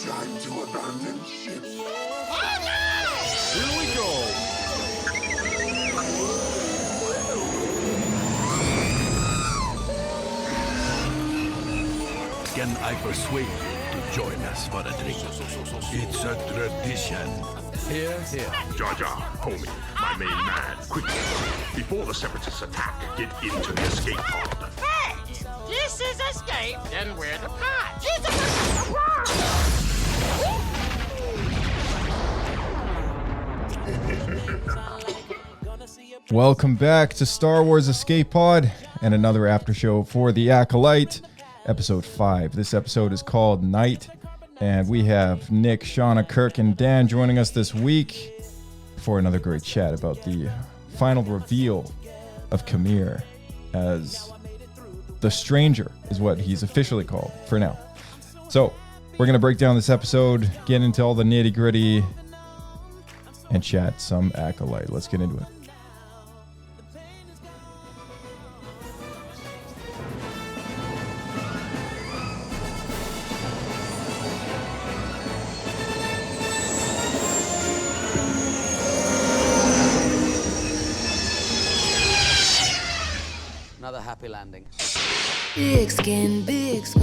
Time to abandon ship. Here we go. Can I persuade you to join us for a drink? It's a tradition. Here, here. Jar Jar, homie, my main man, quickly. Before the Separatists attack, get into the escape pod. Hey, this is escape, then we're the pod. Welcome back to Star Wars Escape Pod and another after show for the ACOLYTE, episode 5. This episode is called Night, and we have Nick, Shauna, Kirk, and Dan joining us this week for another great chat about the final reveal of Qimir as the Stranger is what he's officially called for now. So we're going to break down this episode, get into all the nitty gritty, and chat some ACOLYTE. Let's get into it. Another happy landing. Big skin, big scars.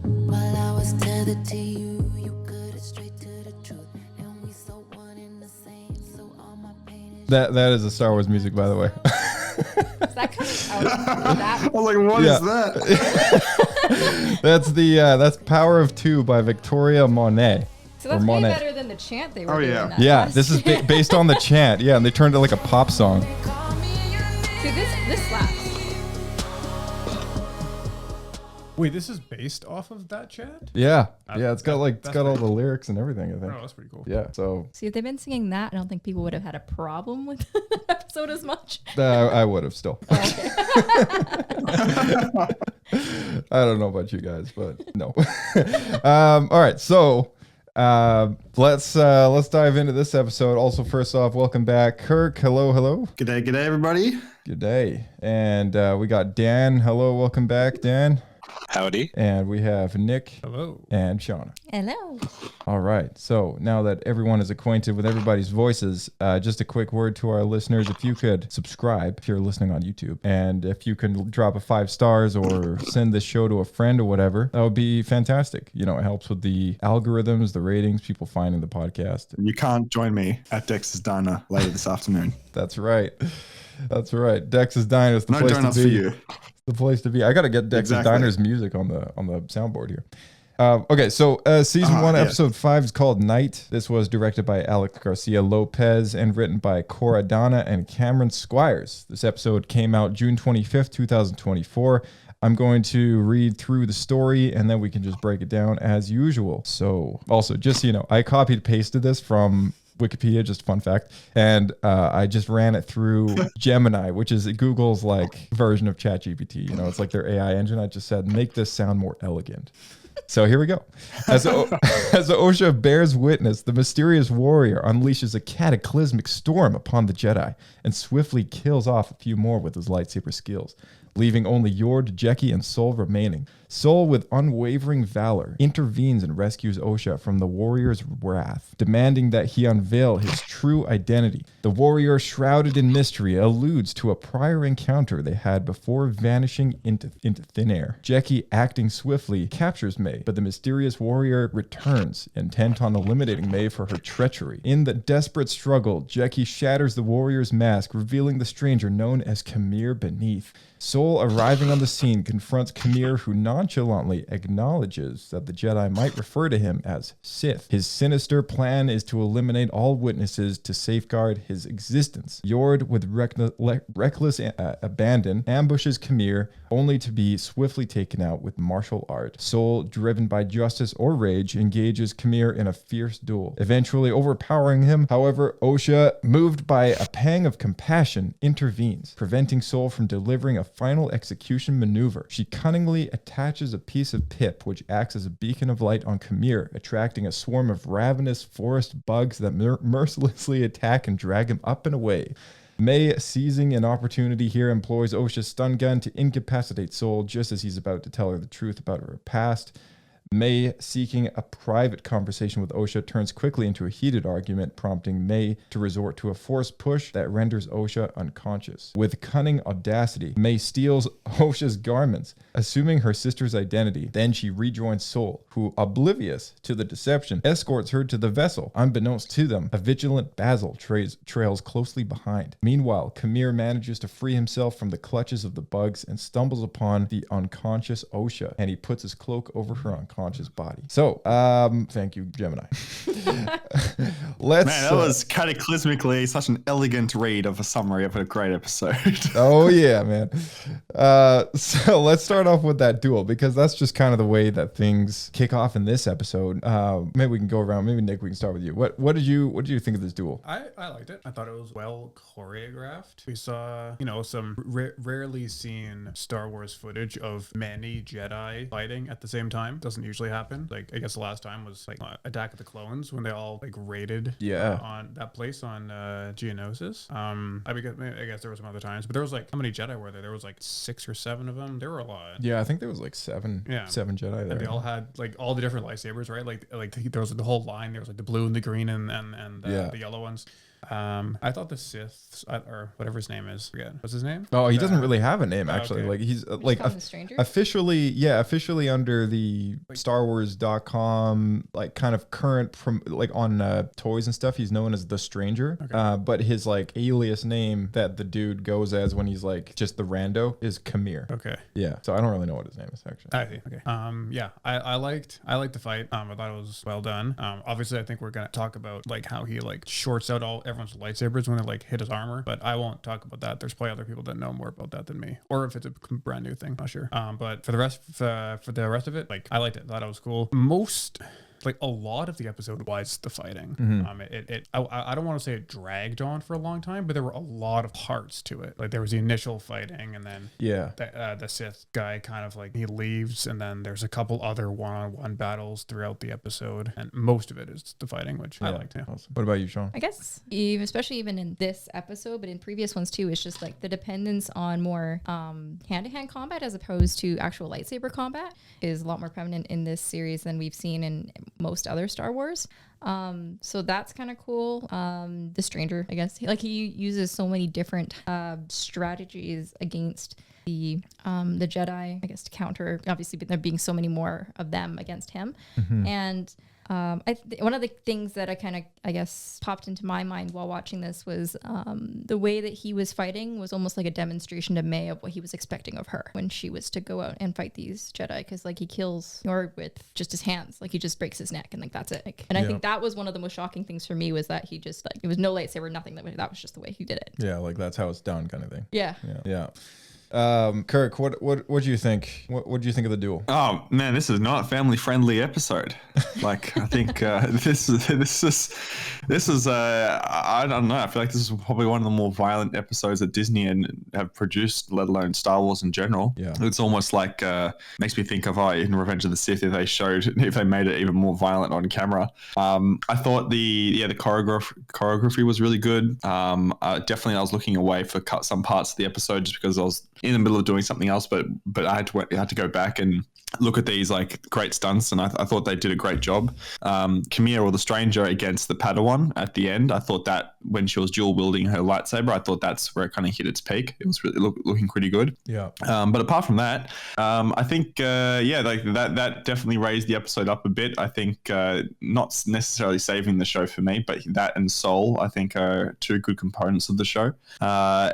While I was tethered to you, you cut it straight to the truth. And we saw one in the same, so all my pain is... That is the Star Wars music, by the way. Is that coming out? That? I was like, what is that? That's Power of Two by Victoria Monet. So that's Or way Monet. better than the chant they were Oh, doing. yeah. that Yeah, was. this is based on the chant. Yeah, and they turned it like a pop song. See, this slaps. Wait, this is based off of that chat? Yeah, yeah, it's got That's all pretty the lyrics and everything, I think. Oh, that's pretty cool. Yeah, so See, if they'd been singing that, I don't think people would have had a problem with the episode as much. I would have still. Oh, okay. I don't know about you guys, but no. All right, so let's dive into this episode. Also, first off, welcome back, Kirk. Hello. G'day, everybody. Good day. And we got Dan. Hello, welcome back, Dan. Howdy. And we have Nick. Hello. And Shauna. Hello. All right. So now that everyone is acquainted with everybody's voices, just a quick word to our listeners. If you could subscribe if you're listening on YouTube, and if you can drop a 5 stars or send this show to a friend or whatever, that would be fantastic. You know, it helps with the algorithms, the ratings, people finding the podcast. You can't join me at Dex's Diner later this afternoon. That's right. That's right. Dex's Diner is the No place donuts to for be. you. The place to be. I gotta get Dex's Exactly. Diner's music on the soundboard here. Okay, so season 1, yeah. episode 5 is called Night. This was directed by Alex Garcia Lopez and written by Cora Donna and Cameron Squires. This episode came out June 25th, 2024. I'm going to read through the story and then we can just break it down as usual. So also, just so you know, I copied and pasted this from Wikipedia, just a fun fact, and I just ran it through Gemini, which is Google's like version of ChatGPT. You know, it's like their AI engine. I just said, make this sound more elegant. So here we go. As Osha bears witness, the mysterious warrior unleashes a cataclysmic storm upon the Jedi and swiftly kills off a few more with his lightsaber skills, leaving only Yord, Jeki, and Sol remaining. Sol, with unwavering valor, intervenes and rescues Osha from the warrior's wrath, demanding that he unveil his true identity. The warrior, shrouded in mystery, alludes to a prior encounter they had before vanishing into thin air. Jeki, acting swiftly, captures May, but the mysterious warrior returns, intent on eliminating May for her treachery. In the desperate struggle, Jeki shatters the warrior's mask, revealing the stranger known as Qimir beneath. Sol, arriving on the scene, confronts Qimir, who nonchalantly acknowledges that the Jedi might refer to him as Sith. His sinister plan is to eliminate all witnesses to safeguard his existence. Yord, with reckless abandon, ambushes Qimir, only to be swiftly taken out with martial art. Sol, driven by justice or rage, engages Qimir in a fierce duel, eventually overpowering him. However, Osha, moved by a pang of compassion, intervenes, preventing Sol from delivering a final execution maneuver. She cunningly attaches a piece of pip which acts as a beacon of light on Qimir, attracting a swarm of ravenous forest bugs that mercilessly attack and drag him up and away. May, seizing an opportunity here, employs Osha's stun gun to incapacitate Sol just as he's about to tell her the truth about her past. May seeking a private conversation with Osha turns quickly into a heated argument, prompting May to resort to a forced push that renders Osha unconscious. With cunning audacity, May steals Osha's garments, assuming her sister's identity. Then she rejoins Sol, who, oblivious to the deception, escorts her to the vessel. Unbeknownst to them, a vigilant Basil trails closely behind. Meanwhile, Qimir manages to free himself from the clutches of the bugs and stumbles upon the unconscious Osha, and he puts his cloak over her unconscious body. So, thank you, Gemini. Man, that was cataclysmically such an elegant read of a summary of a great episode. Oh yeah, man. So let's start off with that duel, because that's just kind of the way that things kick off in this episode. Maybe we can go around. Maybe Nick, we can start with you. What did you think of this duel? I liked it. I thought it was well choreographed. We saw, some rarely seen Star Wars footage of many Jedi fighting at the same time. Doesn't usually happen. Like, I guess the last time was like Attack of the Clones, when they all like raided on that place on Geonosis. I guess there were some other times, but there was like, how many Jedi were there? There was like 6 or 7 of them. There were a lot. Yeah, I think there was like 7 Jedi there. And they all had like all the different lightsabers, right? Like there was the whole line. There was like the blue and the green and the yellow ones. I thought the Sith, or whatever his name is, forget what's his name. Oh, he doesn't really have a name actually. Okay. Like he's like officially under the StarWars.com like kind of current from like on toys and stuff. He's known as the Stranger. Okay. But his like alias name that the dude goes as when he's like just the rando is Qimir. Okay. Yeah. So I don't really know what his name is actually. I see. Okay. Yeah. I liked the fight. I thought it was well done. Obviously, I think we're gonna talk about like how he like shorts out everyone's lightsabers when they like hit his armor, but I won't talk about that. There's probably other people that know more about that than me, or if it's a brand new thing, not sure. But for the rest of it, like I liked it. Thought it was cool. Like a lot of the episode was the fighting. Mm-hmm. I don't want to say it dragged on for a long time, but there were a lot of parts to it. Like there was the initial fighting, and then the Sith guy kind of like he leaves, and then there's a couple other one-on-one battles throughout the episode, and most of it is the fighting, which I liked. Yeah. Awesome. What about you, Sean? I guess especially even in this episode, but in previous ones too, it's just like the dependence on more hand-to-hand combat as opposed to actual lightsaber combat is a lot more prominent in this series than we've seen in most other Star Wars. So that's kind of cool. The Stranger, I guess, like he uses so many different strategies against the Jedi, I guess, to counter, obviously, there being so many more of them against him. Mm-hmm. And one of the things that I guess popped into my mind while watching this was the way that he was fighting was almost like a demonstration to May of what he was expecting of her when she was to go out and fight these Jedi, because like he kills Yor with just his hands, like he just breaks his neck and like that's it. And I think that was one of the most shocking things for me, was that he just like, it was no lightsaber, nothing. That was just the way he did it. Yeah, like that's how it's done, kind of thing. Yeah. Kirk, what do you think? What do you think of the duel? Oh man, this is not a family friendly episode. Like I think this is I don't know. I feel like this is probably one of the more violent episodes that Disney have produced, let alone Star Wars in general. Yeah, it's almost like makes me think of in Revenge of the Sith if they made it even more violent on camera. I thought the choreography was really good. Definitely I was looking away for some parts of the episode just because I was in the middle of doing something else, but I had to go back and look at these like great stunts, and I thought they did a great job. Qimir, or the Stranger, against the Padawan at the end, I thought that when she was dual wielding her lightsaber, I thought that's where it kind of hit its peak. It was really looking pretty good. Yeah. But apart from that, I think like that definitely raised the episode up a bit. I think not necessarily saving the show for me, but that and Soul I think are two good components of the show. I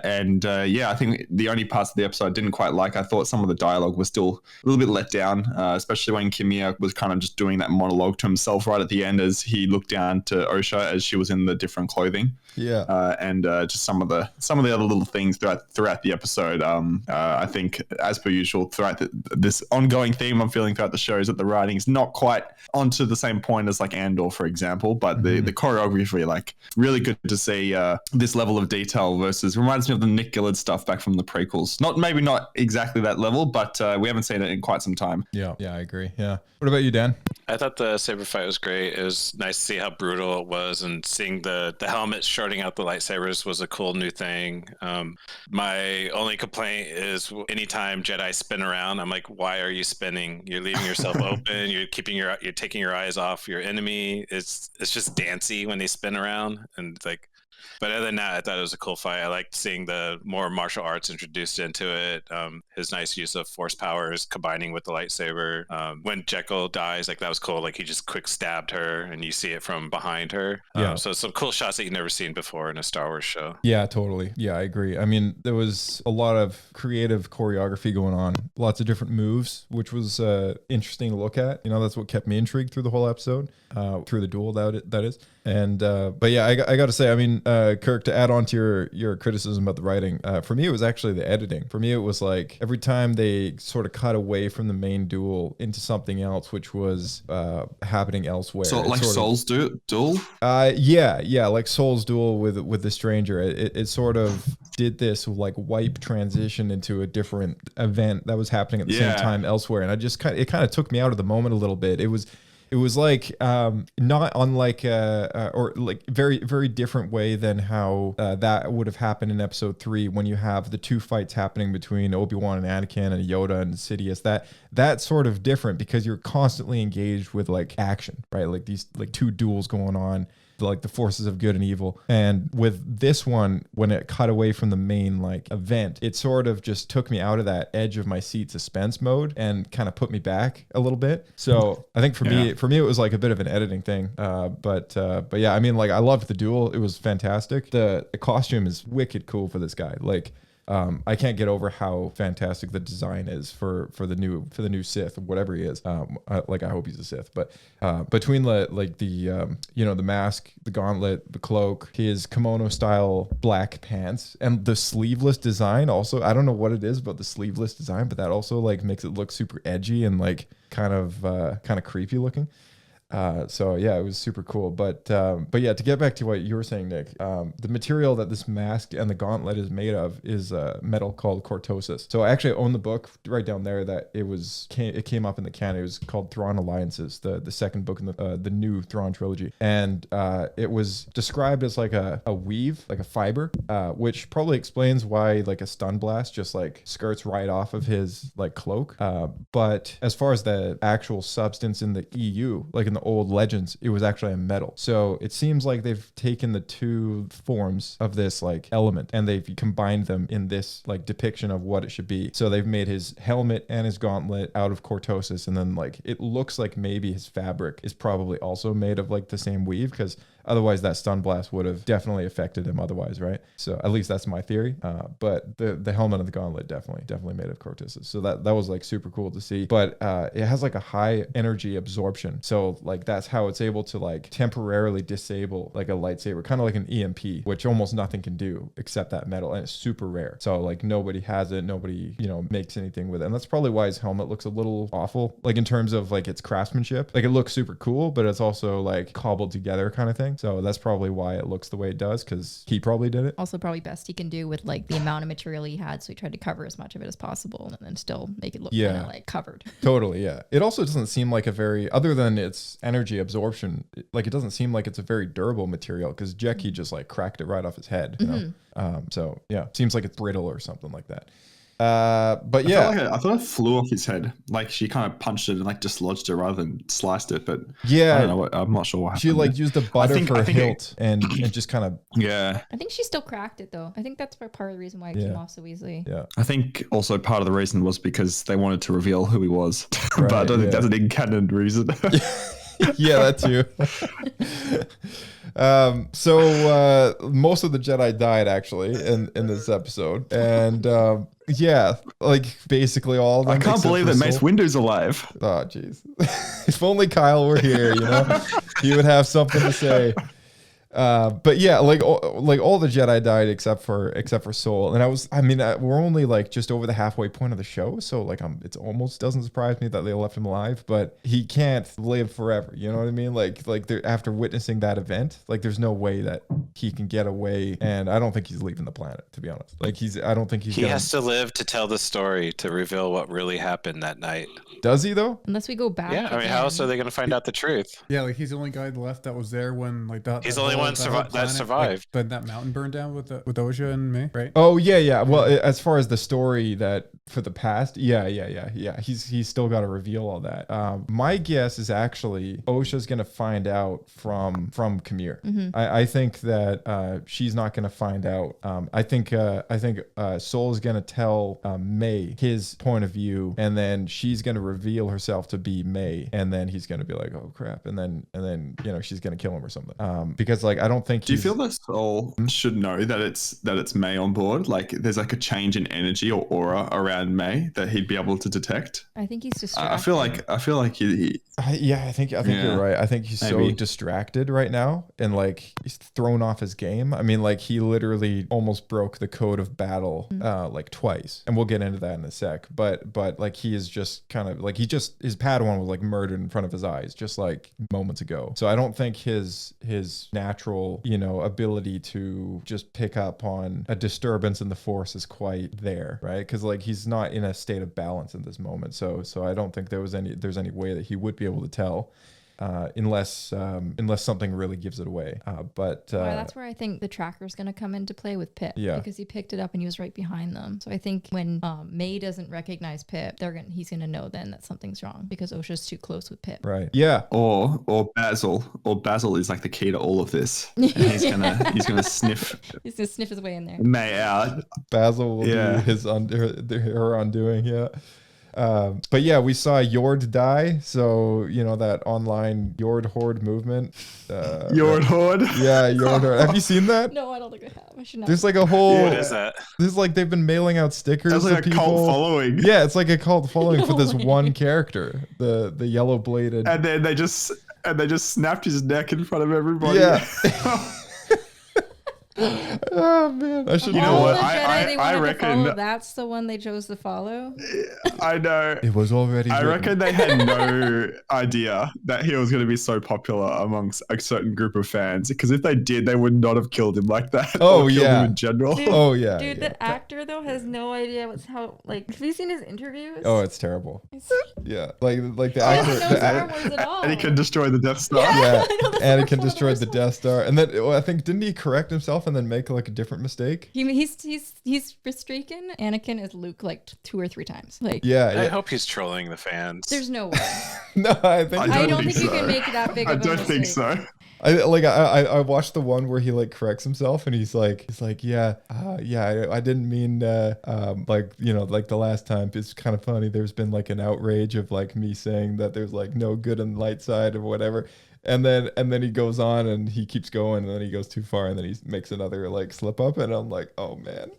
think the only parts of the episode I didn't quite like, I thought some of the dialogue was still a little bit let down, especially when Qimir was kind of just doing that monologue to himself right at the end as he looked down to Osha as she was in the different clothing. Yeah. Just some of the other little things throughout the episode. I think, as per usual, throughout this ongoing theme I'm feeling throughout the show is that the writing is not quite onto the same point as like Andor, for example, but the choreography, like really good to see this level of detail versus reminds me of the Nick Gillard stuff back from the prequels. Maybe not exactly that level, but we haven't seen it in quite some time. Yeah, I agree. Yeah. What about you, Dan? I thought the saber fight was great. It was nice to see how brutal it was, and seeing the helmet shorting out the lightsabers was a cool new thing. My only complaint is anytime Jedi spin around, I'm like, why are you spinning? You're leaving yourself open. You're taking your eyes off your enemy. It's just dancy when they spin around, and like. But other than that, I thought it was a cool fight. I liked seeing the more martial arts introduced into it. His nice use of force powers combining with the lightsaber. When Jekyll dies, like that was cool. Like he just quick stabbed her, and you see it from behind her. Yeah. So some cool shots that you've never seen before in a Star Wars show. Yeah, totally. Yeah, I agree. I mean, there was a lot of creative choreography going on, lots of different moves, which was interesting to look at. You know, that's what kept me intrigued through the whole episode, through the duel, that is. And but yeah, I got to say, I mean, Kirk, to add on to your criticism about the writing, for me it was actually the editing. For me, it was like every time they sort of cut away from the main duel into something else, which was happening elsewhere. So like Soul's Duel? Yeah, like Soul's Duel with the stranger. It sort of did this like wipe transition into a different event that was happening at the same time elsewhere, and it kind of took me out of the moment a little bit. It was like not unlike or like very, very different way than how that would have happened in episode 3 when you have the two fights happening between Obi-Wan and Anakin and Yoda and Sidious. That's sort of different because you're constantly engaged with like action, right? Like these like two duels going on, like the forces of good and evil. And with this one, when it cut away from the main like event, it sort of just took me out of that edge of my seat suspense mode and kind of put me back a little bit. So I think for me it was like a bit of an editing thing. But yeah, I mean, like I loved the duel. It was fantastic. The costume is wicked cool for this guy. Like I can't get over how fantastic the design is for the new Sith, whatever he is. I hope he's a Sith, but between the mask, the gauntlet, the cloak, his kimono style black pants, and the sleeveless design. Also, I don't know what it is about the sleeveless design, but that also like makes it look super edgy and like kind of creepy looking. So yeah, it was super cool. But yeah, to get back to what you were saying, Nick, the material that this mask and the gauntlet is made of is metal called Cortosis. So I actually own the book right down there that it came up in the canon. It was called Thrawn Alliances, the second book in the new Thrawn trilogy, and it was described as like a weave, like a fiber, which probably explains why like a stun blast just like skirts right off of his like cloak. But as far as the actual substance in the EU, like in the old legends, it was actually a metal. So it seems like they've taken the two forms of this like element and they've combined them in this like depiction of what it should be. So they've made his helmet and his gauntlet out of Cortosis, and then like it looks like maybe his fabric is probably also made of like the same weave, because otherwise that stun blast would have definitely affected him otherwise, right? So at least that's my theory. But the helmet and the gauntlet definitely made of Cortosis. So that was like super cool to see. But it has like a high energy absorption. So like that's how it's able to like temporarily disable like a lightsaber, kind of like an EMP, which almost nothing can do except that metal, and it's super rare. So like nobody has it, nobody, makes anything with it. And that's probably why his helmet looks a little awful, like in terms of like its craftsmanship. Like it looks super cool, but it's also like cobbled together kind of thing. So that's probably why it looks the way it does, because he probably did it. Also probably best he can do with like the amount of material he had, so he tried to cover as much of it as possible and then still make it look kind of like covered. Totally, yeah. It also doesn't seem like a very, other than its energy absorption, like it doesn't seem like it's a very durable material, because Jackie just like cracked it right off his head. So yeah, seems like it's brittle or something like that. But yeah, I thought it flew off his head. Like she kind of punched it and like dislodged it rather than sliced it. But yeah, I don't know. I'm not sure what happened. She like used the butter for a hilt and just kind of. Yeah. I think she still cracked it though. I think that's part of the reason why it came off so easily. Yeah. I think also part of the reason was because they wanted to reveal who he was, but I don't think that's an in-canon reason. Yeah, that too. So most of the Jedi died actually in this episode, and yeah, like basically all of them. I can't believe that Mace Windu's alive. Oh jeez. If only Kyle were here, he would have something to say. But yeah, like all the Jedi died except for Soul, and we're only like just over the halfway point of the show, so like it's almost doesn't surprise me that they left him alive, but he can't live forever. You know what I mean? Like after witnessing that event, like there's no way that he can get away, and I don't think he's leaving the planet, to be honest. Like I don't think he has to live to tell the story, to reveal what really happened that night. Does he though? Unless we go back. Yeah, I mean, how else are they going to find out the truth? Yeah, like he's the only guy left that was there when like that. He's the only one that survived. But that mountain burned down with Osha and May, right? Oh yeah. Well, as far as the story that for the past, yeah. He's still got to reveal all that. My guess is actually Osha's going to find out from Qimir. Mm-hmm. I think that she's not going to find out. I think Soul is going to tell May his point of view, and then she's going to reveal herself to be May, and then he's going to be like, oh crap, and then she's going to kill him or something. Because like I don't think. Do you feel that Soul should know that it's May on board? Like there's like a change in energy or aura around May that he'd be able to detect? I think he's distracted. I feel like he I think you're right. I think he's so distracted right now, and like he's thrown off his game. I mean, like he literally almost broke the code of battle like twice, and we'll get into that in a sec. But like he is just kind of like his Padawan was like murdered in front of his eyes just like moments ago. So I don't think his natural ability to just pick up on a disturbance in the Force is quite there, right? Because like he's not in a state of balance in this moment. So I don't think there's any way that he would be able to tell. Unless something really gives it away. But that's where I think the tracker's going to come into play with Pip. Yeah. Because he picked it up and he was right behind them. So I think when May doesn't recognize Pip, he's going to know then that something's wrong because Osha's too close with Pip. Right. Yeah. Or Basil. Or Basil is like the key to all of this. And he's gonna sniff. He's gonna sniff his way in there. May out. Basil will do her undoing. Yeah. But yeah, we saw Yord die, so that online Yord Horde movement. Yord Horde? Yeah, Yord Horde. Have you seen that? No, I don't think I have. I should not. There's like a whole. What is that? There's like they've been mailing out stickers. That's like to a people. cult following. Yeah, it's like a cult following for this one character, the yellow bladed. And then they just snapped his neck in front of everybody. Yeah. Oh man, I should. You know what? I reckon that's the one they chose to follow. I know. It was already. I reckon they had no idea that he was going to be so popular amongst a certain group of fans. Because if they did, they would not have killed him like that. Oh or yeah. killed him in general. Dude, Dude, the actor though has no idea have you seen his interviews? Oh, it's terrible. Yeah, like the actor. And he can destroy the Death Star. Yeah, and he can destroy the Death Star. And then I think didn't he correct himself and then make like a different mistake? He's mistaken Anakin as Luke like 2 or 3 times. Like I hope he's trolling the fans. There's no way. No, I don't think you can make that big of a mistake. I don't think so. I watched the one where he like corrects himself and he's like I didn't mean like the last time. It's kind of funny. There's been like an outrage of like me saying that there's like no good on the light side or whatever. And then he goes on and he keeps going and then he goes too far and then he makes another like slip up and I'm like, oh man,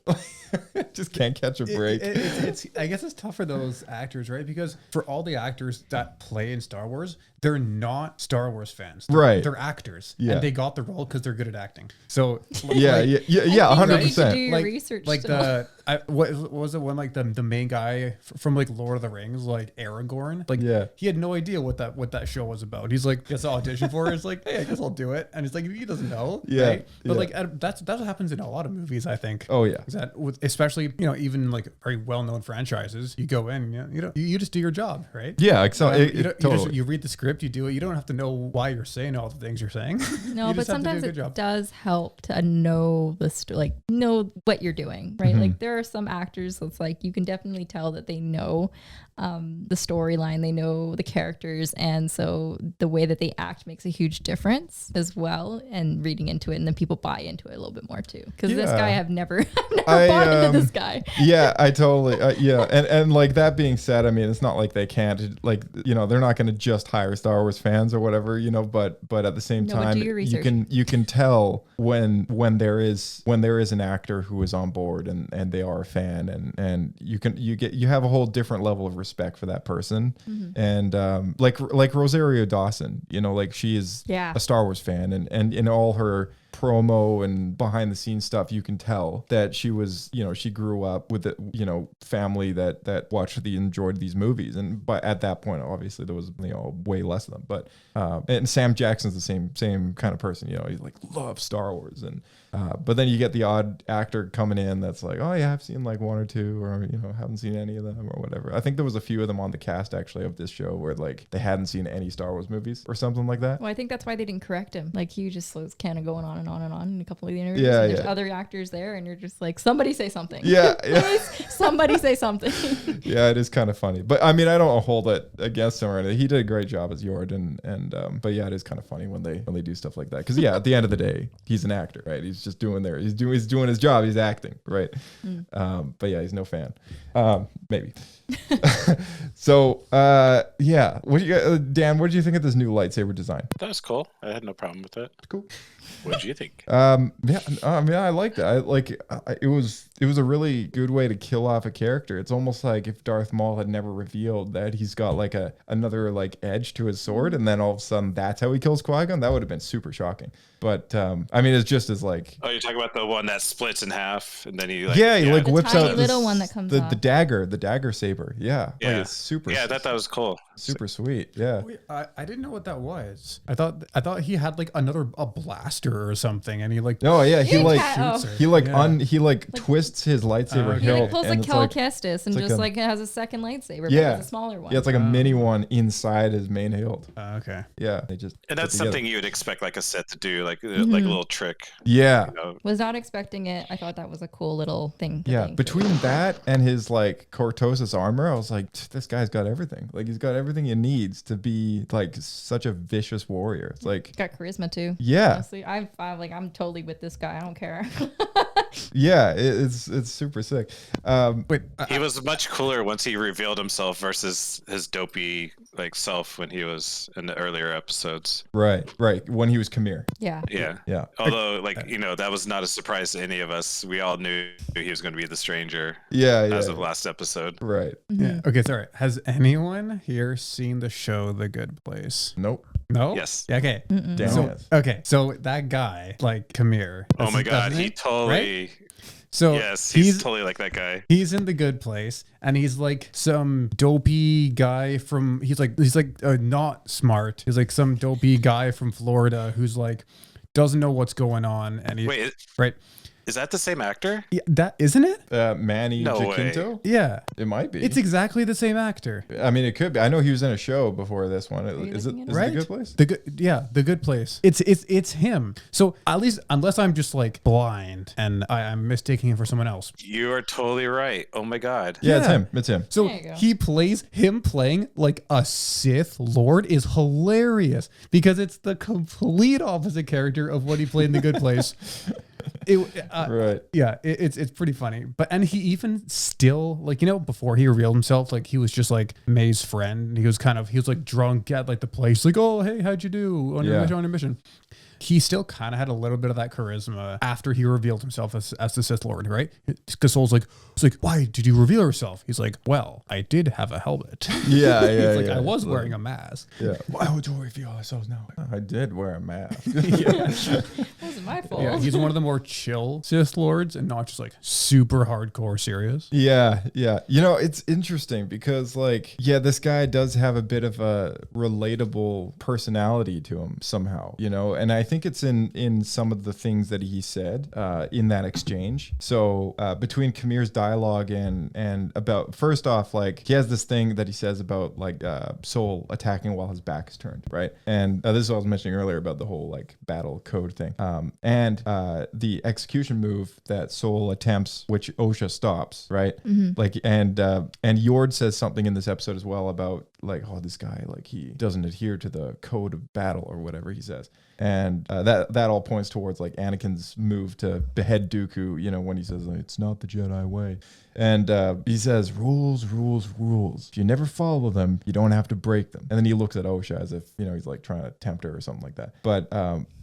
just can't catch a break. It's I guess it's tough for those actors, right? Because for all the actors that play in Star Wars, they're not Star Wars fans, they're actors, and they got the role because they're good at acting. So yeah, 100%. Do your research. Like what was it when like the main guy from like Lord of the Rings, like Aragorn, like he had no idea what that show was about. He's like, guess I'll audition for it. It's like, hey, I guess I'll do it, and it's like he doesn't know, right? But like that's what happens in a lot of movies, I think. Oh yeah, is that especially even like very well known franchises, you go in, you just do your job, right? Yeah, totally. You read the script, you do it. You don't have to know why you're saying all the things you're saying. No, but sometimes it does help to know know what you're doing, right? Like there are some actors that's like you can definitely tell that they know the storyline, they know the characters, and so the way that they act makes a huge difference as well. And reading into it, and then people buy into it a little bit more too. Because this guy, I've never bought into this guy. Yeah, I totally. And like that being said, I mean, it's not like they can't they're not going to just hire Star Wars fans or whatever, But at the same time, you can tell when there is an actor who is on board and they are a fan, and you have a whole different level of respect for that person. And like Rosario Dawson, like she is a Star Wars fan, and in all her promo and behind the scenes stuff, you can tell that she was, she grew up with the, family that enjoyed these movies. And but at that point, obviously there was, way less of them. But and Sam Jackson's the same kind of person, he like loves Star Wars. And but then you get the odd actor coming in that's like, oh yeah, I've seen like one or two, or haven't seen any of them or whatever. I think there was a few of them on the cast actually of this show where like they hadn't seen any Star Wars movies or something like that. Well, I think that's why they didn't correct him. Like he just was kind of going on and on and on in a couple of the interviews. Yeah, and there's other actors there, and you're just like, somebody say something. Yeah, Please, somebody say something. Yeah, it is kind of funny, but I mean, I don't hold it against him or anything. He did a great job as Yord, and but yeah, it is kind of funny when they do stuff like that, because yeah, at the end of the day, he's an actor, right? He's just doing his job. He's acting, right? But yeah, he's no fan. Maybe. So yeah, Dan, what did you think of this new lightsaber design? That was cool. I had no problem with it. Cool. What did you think? Yeah, I mean, I liked it. It was a really good way to kill off a character. It's almost like if Darth Maul had never revealed that he's got like another like edge to his sword, and then all of a sudden that's how he kills Qui-Gon. That would have been super shocking. But I mean, it's just as like. Oh, you're talking about the one that splits in half, and then he like. Yeah, he like the whips tiny out little one that comes the off. dagger saber. Yeah, Yeah. Like, it's super. Yeah, I thought that was cool. Super sweet. Yeah. Wait, I didn't know what that was. I thought he had like a blaster or something, and he like. Oh yeah, he like shoots her. he like Yeah. he like twists his lightsaber He hilt, like pulls and a it's like, Cal-Kestis and like just a- like has a second lightsaber, but Yeah. it's a smaller one. yeah, it's like a mini one inside his main hilt. Okay. Yeah, they just And put that's together. something you would expect like a Sith to do, like a little trick. Yeah. You know? Was not expecting it. I thought that was a cool little thing. Yeah, between that and his like Cortosis armor, I was like, this guy's got everything. Like he's got everything he needs to be like such a vicious warrior. It's like, Got charisma too. Yeah. Honestly, I'm I'm totally with this guy. I don't care. yeah, it's super sick. Wait. He was much cooler once he revealed himself versus his dopey like self when he was in the earlier episodes. Right. When he was Qimir. Yeah. Yeah. Yeah. Although, like, that was not a surprise to any of us. We all knew he was going to be the stranger Yeah. as of last episode. Right. Yeah. Okay. Sorry. Has anyone here seen the show The Good Place? Nope. No. Yes. Yeah, okay. Damn So, it. okay. So that guy, like Qimir. Oh my God. He Right? totally. So Yes, he's totally like that guy. He's in The Good Place, and he's like some dopey guy from. He's like not smart. He's like some dopey guy from Florida who's like doesn't know what's going on, and he Wait, right. is that the same actor? Yeah, that isn't it? Manny No Jacinto. Yeah, It might be. it's exactly the same actor. I mean, it could be. I know he was in a show before this one. Is it looking at is it? it The Good Place? The Good Place. It's him. So at least, unless I'm just like blind and I'm mistaking him for someone else. You are totally right. Oh my God. Yeah, it's Yeah. him. It's him. So There you go. him playing like a Sith Lord is hilarious because it's the complete opposite character of what he played in The Good Place. Right. Yeah, it's pretty funny. And he even still like, before he revealed himself, like he was just like May's friend. He was like drunk at like the place, like, oh hey, how'd you do on your mission? He still kind of had a little bit of that charisma after he revealed himself as the Sith Lord, right? Because Soul's like, it's like, why did you reveal yourself? He's like, well, I did have a helmet. Yeah, yeah. He's like, yeah. I was wearing a mask. Yeah. Why would you reveal ourselves now? I did wear a mask. It wasn't my fault. Yeah, he's one of the more chill Sith Lords and not just like super hardcore serious. Yeah, yeah. It's interesting because this guy does have a bit of a relatable personality to him somehow, and I think it's in some of the things that he said in that exchange. So between Qamir's dialogue and about, first off, like he has this thing that he says about Soul attacking while his back is turned, right? And this is what I was mentioning earlier about the whole like battle code thing. And the execution move that Soul attempts, which Osha stops, right? And Yord says something in this episode as well about like, oh, this guy, like he doesn't adhere to the code of battle or whatever he says. And that all points towards like Anakin's move to behead Dooku, when he says like, it's not the Jedi way. And he says, rules, rules, rules. If you never follow them, you don't have to break them. And then he looks at Osha as if, you know, he's like trying to tempt her or something like that. But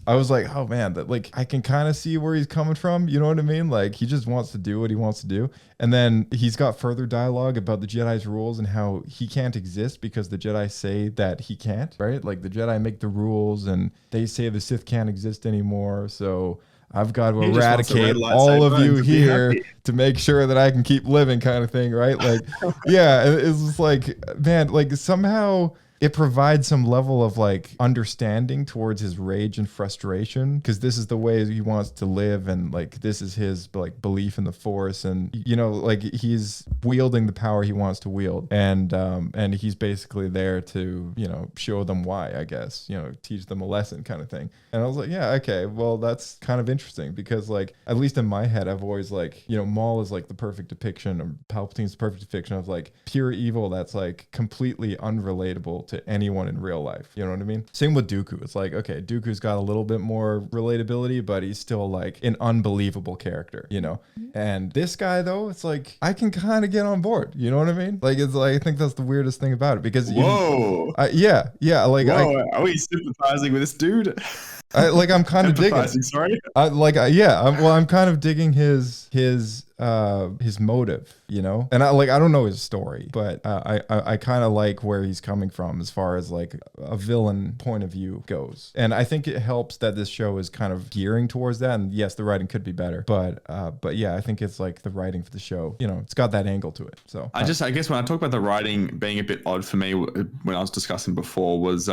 I was like, oh man, that like I can kind of see where he's coming from. You know what I mean? Like he just wants to do what he wants to do. And then he's got further dialogue about the Jedi's rules and how he can't exist because the Jedi say that he can't, right? Like the Jedi make the rules and they say the Sith can't exist anymore. So I've got to eradicate all of you here to make sure that I can keep living, kind of thing, right? Like, yeah, it's just like, man, like somehow it provides some level of like understanding towards his rage and frustration, because this is the way he wants to live, and like this is his like belief in the Force, and you know, like he's wielding the power he wants to wield, and he's basically there to, you know, show them why, I guess, you know, teach them a lesson, kind of thing. And I was like, yeah, okay, well that's kind of interesting, because like at least in my head I've always like, you know, Maul is like the perfect depiction, or Palpatine's the perfect depiction of like pure evil that's like completely unrelatable to anyone in real life. You know what I mean? Same with Dooku. It's like, okay, Dooku's got a little bit more relatability, but he's still like an unbelievable character, you know? And this guy though, it's like, I can kind of get on board. You know what I mean? Like, it's like, I think that's the weirdest thing about it, because yeah, like, are we sympathizing with this dude? I'm kind of digging. Sorry. I'm kind of digging his motive, you know, and I don't know his story, but I kind of like where he's coming from as far as like a villain point of view goes, and I think it helps that this show is kind of gearing towards that. And yes, the writing could be better, but yeah, I think it's like the writing for the show, you know, it's got that angle to it. So I guess when I talk about the writing being a bit odd for me, when I was discussing before, was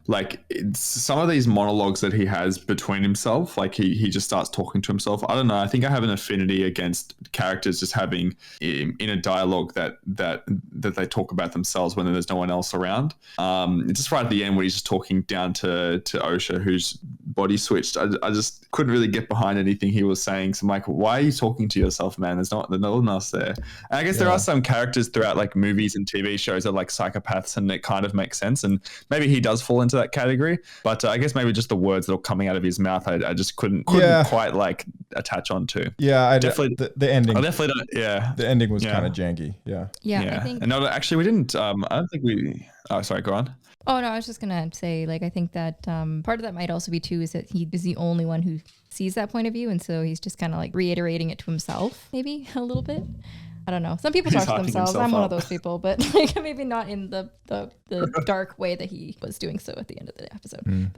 like some of these monologues that he has between himself, like he just starts talking to himself. I don't know. I think I have an affinity against characters just having in a dialogue that they talk about themselves when there's no one else around. Just right at the end when he's just talking down to Osha, who's body switched, I just couldn't really get behind anything he was saying. So I'm like, why are you talking to yourself, man? There's no one else there. And I guess there are some characters throughout like movies and TV shows that are like psychopaths, and it kind of makes sense, and maybe he does fall into that category, but I guess maybe just the words that are coming out of his mouth I just couldn't quite like attach on to. I definitely the ending. I definitely don't. Yeah, the ending was kind of janky. Yeah. I think. And no, actually, we didn't. I don't think we. Oh, sorry. Go on. Oh no, I was just gonna say, like, I think that part of that might also be too is that he is the only one who sees that point of view, and so he's just kind of like reiterating it to himself, maybe a little bit. I don't know. Some people talk to themselves. I'm one of those people, but like maybe not in the dark way that he was doing so at the end of the episode.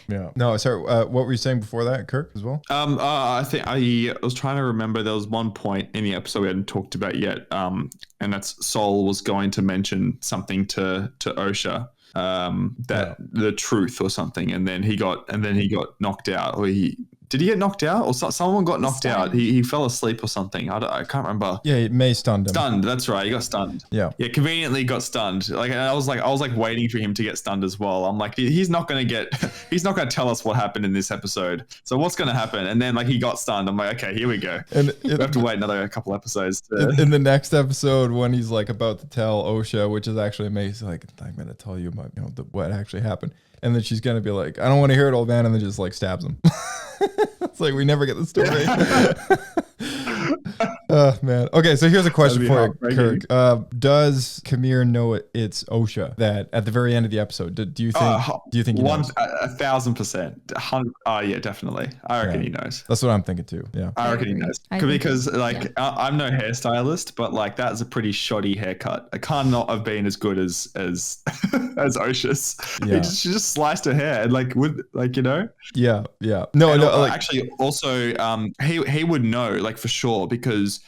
Yeah. No, sorry. What were you saying before that, Kirk, as well? I think I was trying to remember. There was one point in the episode we hadn't talked about yet, and that's Sol was going to mention something to Osha, the truth or something, and then he got knocked out, or did he get knocked out, or someone got knocked out? He fell asleep or something. I can't remember. Yeah, May stunned him. Stunned. That's right. He got stunned. Yeah. Conveniently got stunned. Like I was like waiting for him to get stunned as well. I'm like, he's not gonna tell us what happened in this episode. So what's gonna happen? And then like he got stunned. I'm like, okay, here we go. And we have to wait another couple episodes. In the next episode, when he's like about to tell Osha, which is actually amazing, like, I'm gonna tell you about what actually happened. And then she's gonna be like, I don't want to hear it, old man, and then just like stabs him. It's like we never get the story. Oh man. Okay, so here's a question for you, Kirk. Does Qimir know it's Osha that at the very end of the episode? Do you think he knows? 1,000%. Yeah, definitely. I reckon he knows. That's what I'm thinking too. Yeah. I reckon he knows. Because I'm no hairstylist, but like that's a pretty shoddy haircut. It can't not have been as good as Osha's. Yeah. She just sliced her hair and like with like, you know? Yeah. Yeah. No, like, actually also he would know like for sure because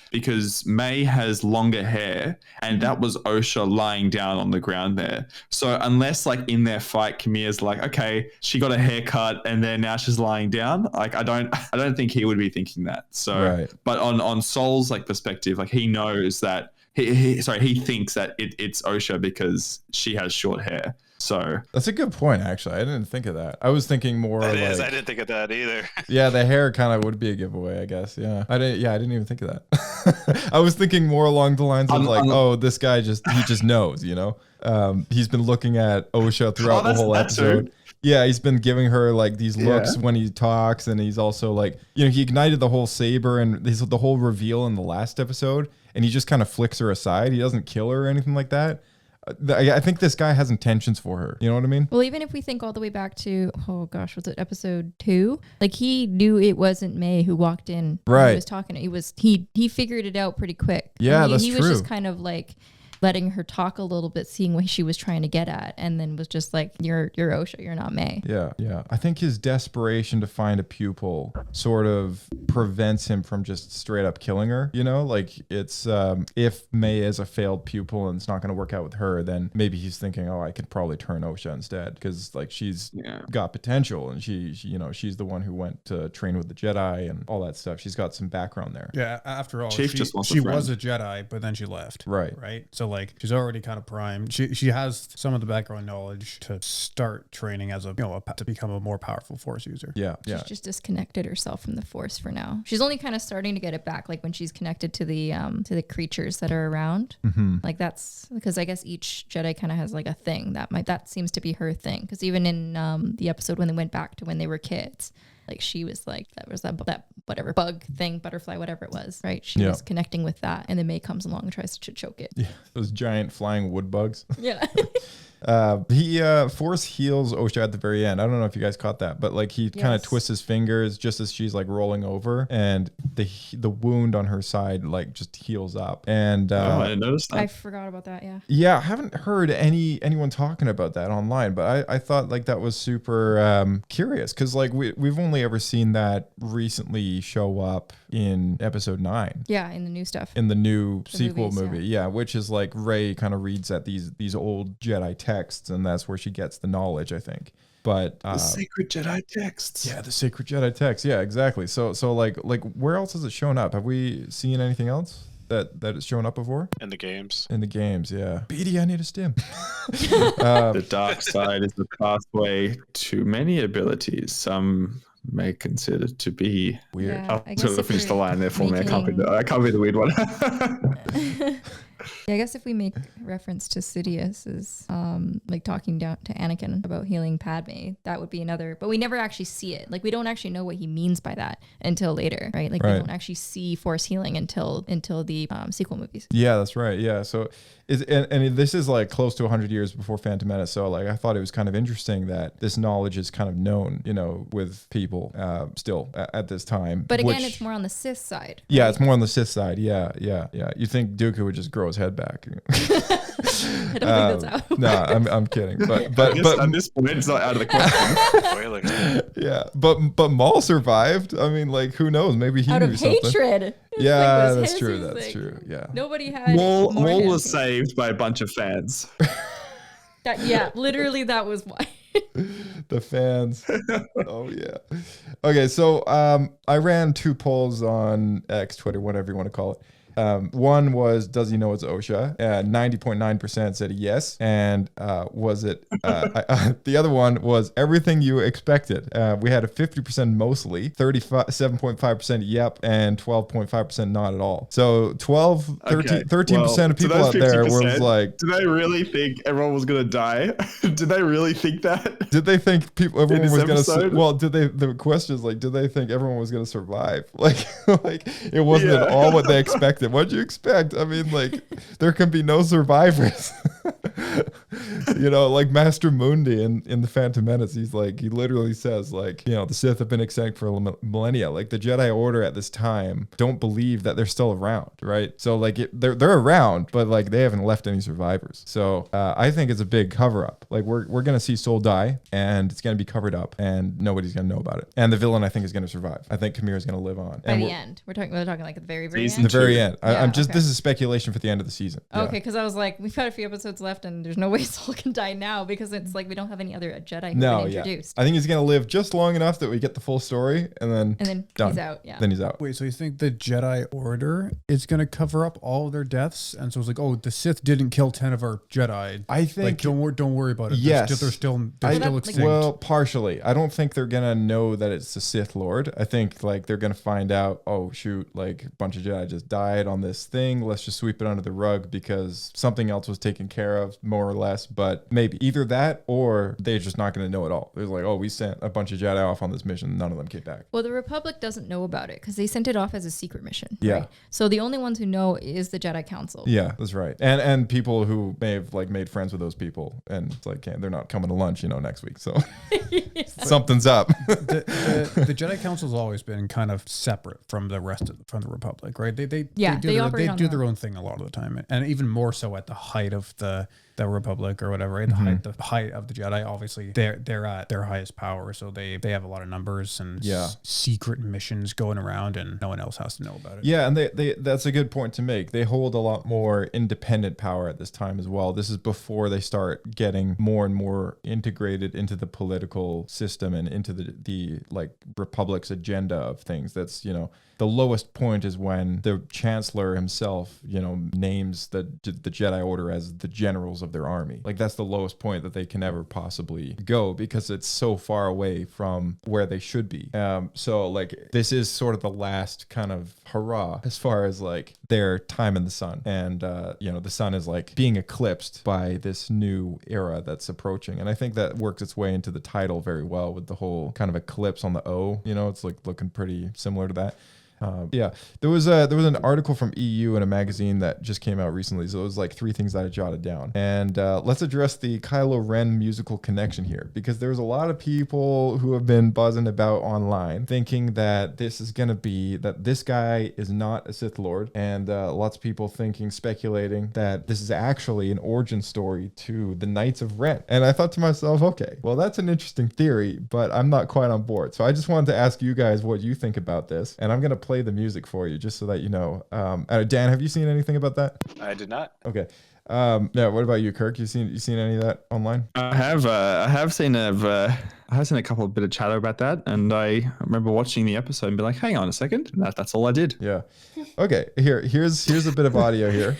May has longer hair and that was Osha lying down on the ground there. So unless like in their fight Qamir's like, okay, she got a haircut and then now she's lying down, like I don't think he would be thinking that. So but on Sol's like perspective, like he knows that he thinks that it's Osha because she has short hair. So that's a good point, actually. I didn't think of that. I was thinking more I didn't think of that either. Yeah, the hair kind of would be a giveaway, I guess. Yeah. I didn't even think of that. I was thinking more along the lines of like, oh, this guy just knows, you know? He's been looking at Osha throughout the whole episode. Yeah, he's been giving her like these looks when he talks, and he's also like, he ignited the whole saber and the whole reveal in the last episode, and he just kind of flicks her aside. He doesn't kill her or anything like that. I think this guy has intentions for her. You know what I mean? Well, even if we think all the way back to, oh gosh, was it episode 2? Like he knew it wasn't May who walked in. Right. He was talking. He figured it out pretty quick. Yeah, that's he true. was just kind of like letting her talk a little bit, seeing what she was trying to get at, and then was just like, you're Osha, you're not May. Yeah. I think his desperation to find a pupil sort of prevents him from just straight up killing her. Like it's if May is a failed pupil and it's not going to work out with her, then maybe he's thinking, oh, I could probably turn Osha instead, because like she's got potential, and she she's the one who went to train with the Jedi and all that stuff. She's got some background there. Yeah, after all, Chief she just wants a was friend. a Jedi, but then she left. Right. So like she's already kind of primed. She has some of the background knowledge to start training as to become a more powerful Force user. Yeah. She's just disconnected herself from the Force for now. She's only kind of starting to get it back, like when she's connected to the creatures that are around. Mm-hmm. Like that's because I guess each Jedi kind of has like a thing that seems to be her thing. Because even in the episode when they went back to when they were kids, like she was like, that was that whatever bug thing, butterfly, whatever it was, right? She was connecting with that, and then May comes along and tries to choke it. Yeah, those giant flying wood bugs. Yeah. He force heals Osha at the very end. I don't know if you guys caught that, but like he kind of twists his fingers just as she's like rolling over, and the wound on her side like just heals up. And I didn't notice that. I forgot about that. Yeah. Yeah, I haven't heard anyone talking about that online, but I thought like that was super curious, because like we've only ever seen that recently show up in episode 9. Yeah, in the new stuff. In the new sequel movies, movie, yeah, which is like Rey kind of reads at these old Jedi texts, and that's where she gets the knowledge, I think. But the sacred Jedi texts. Yeah, the sacred Jedi texts. Yeah, exactly. So like where else has it shown up? Have we seen anything else that it's shown up before? In the games. In the games, yeah. Beatty, I need a stim. The dark side is the pathway to many abilities. Some may consider to be weird. Yeah, I I'll guess sort of if finish the you're line there for me. I can't be the weird one. Yeah, I guess if we make reference to Sidious's like talking down to Anakin about healing Padme, that would be another, but we never actually see it. Like we don't actually know what he means by that until later, right? Like we don't actually see Force healing until the sequel movies. Yeah, that's right. Yeah, so and this is like close to 100 years before Phantom Menace, so like I thought it was kind of interesting that this knowledge is kind of known, with people still at this time. But again, it's more on the Sith side. Yeah, it's more on the Sith side. Yeah. You think Dooku would just grow his head back? I don't think that's out. No, I'm kidding. But at this point, it's not out of the question. Yeah, but Maul survived. I mean, like, who knows? Maybe he out knew of something. Hatred. Yeah, that's true. That's true. Yeah. Nobody had. Maul more was saved by a bunch of fans. Literally, that was why. The fans. Oh yeah. Okay, so I ran 2 polls on X, Twitter, whatever you want to call it. One was, does he know it's OSHA? 90.9% said yes. And was it? The other one was everything you expected. We had a 50% mostly, 37.5% yep, and 12.5% not at all. So 13% of people out there was like, did they really think everyone was gonna die? Did they really think that? Did they think everyone was episode? gonna? Well, the question is like, did they think everyone was gonna survive? Like it wasn't at all what they expected. What'd you expect? I mean, like, there can be no survivors. Like Master Mundi in the Phantom Menace, he literally says, like, the Sith have been extinct for millennia. Like, the Jedi Order at this time don't believe that they're still around, right? So, like, they're around, but, like, they haven't left any survivors. So, I think it's a big cover-up. Like, we're going to see Soul die, and it's going to be covered up, and nobody's going to know about it. And the villain, I think, is going to survive. I think Qimir is going to live on. By the end. We're talking like at the very, very The end? very end. Okay. This is speculation for the end of the season. Okay, because I was like, we've got a few episodes left, and there's no way Soul can die now, because it's like we don't have any other Jedi who've been introduced. I think he's going to live just long enough that we get the full story, and then done. He's out. Yeah. Then he's out. Wait, so you think the Jedi Order is going to cover up all of their deaths? And so it's like, oh, the Sith didn't kill 10 of our Jedi. I think, like, don't worry about it. Yes. They're still extinct. Well, partially. I don't think they're going to know that it's the Sith Lord. I think, like, they're going to find out, oh, shoot, like, a bunch of Jedi just died, light on this thing. Let's just sweep it under the rug because something else was taken care of, more or less. But maybe either that or they're just not going to know at all. They're like, oh, we sent a bunch of Jedi off on this mission. None of them came back. Well, the Republic doesn't know about it because they sent it off as a secret mission. Yeah. Right? So the only ones who know is the Jedi Council. Yeah, that's right. And people who may have like made friends with those people, and it's like they're not coming to lunch, next week. So something's up. The Jedi Council's always been kind of separate from the rest from the Republic, right? They do their own thing a lot of the time, and even more so at the height of the Republic or whatever, right? The height of the Jedi, obviously they're at their highest power, so they have a lot of numbers and secret missions going around, and no one else has to know about it. Yeah, and they that's a good point to make. They hold a lot more independent power at this time as well. This is before they start getting more and more integrated into the political system and into the like Republic's agenda of things. That's the lowest point is when the Chancellor himself, names the Jedi Order as the generals of their army. Like that's the lowest point that they can ever possibly go because it's so far away from where they should be. So like this is sort of the last kind of hurrah as far as like their time in the sun. And, the sun is like being eclipsed by this new era that's approaching. And I think that works its way into the title very well with the whole kind of eclipse on the O, it's like looking pretty similar to that. There was an article from EU in a magazine that just came out recently. So it was like 3 things that I jotted down. And let's address the Kylo Ren musical connection here, because there's a lot of people who have been buzzing about online thinking that this is going to be that this guy is not a Sith Lord. And lots of people speculating that this is actually an origin story to the Knights of Ren. And I thought to myself, okay, well, that's an interesting theory, but I'm not quite on board. So I just wanted to ask you guys what you think about this. And I'm going to play the music for you just so that you know. Dan, have you seen anything about that? I did not. Okay. What about you, Kirk? You seen any of that online? I have seen a couple of bit of chatter about that, and I remember watching the episode and be like, hang on a second, that's all I did. Yeah. Okay. Here's a bit of audio here.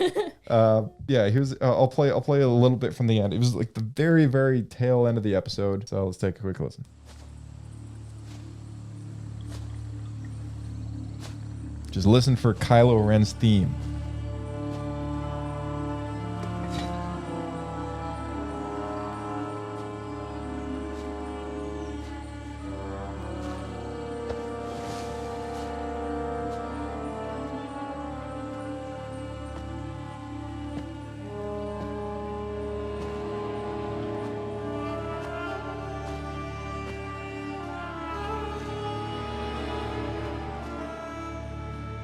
Here's I'll play a little bit from the end. It was like the very, very tail end of the episode. So let's take a quick listen. Just listen for Kylo Ren's theme.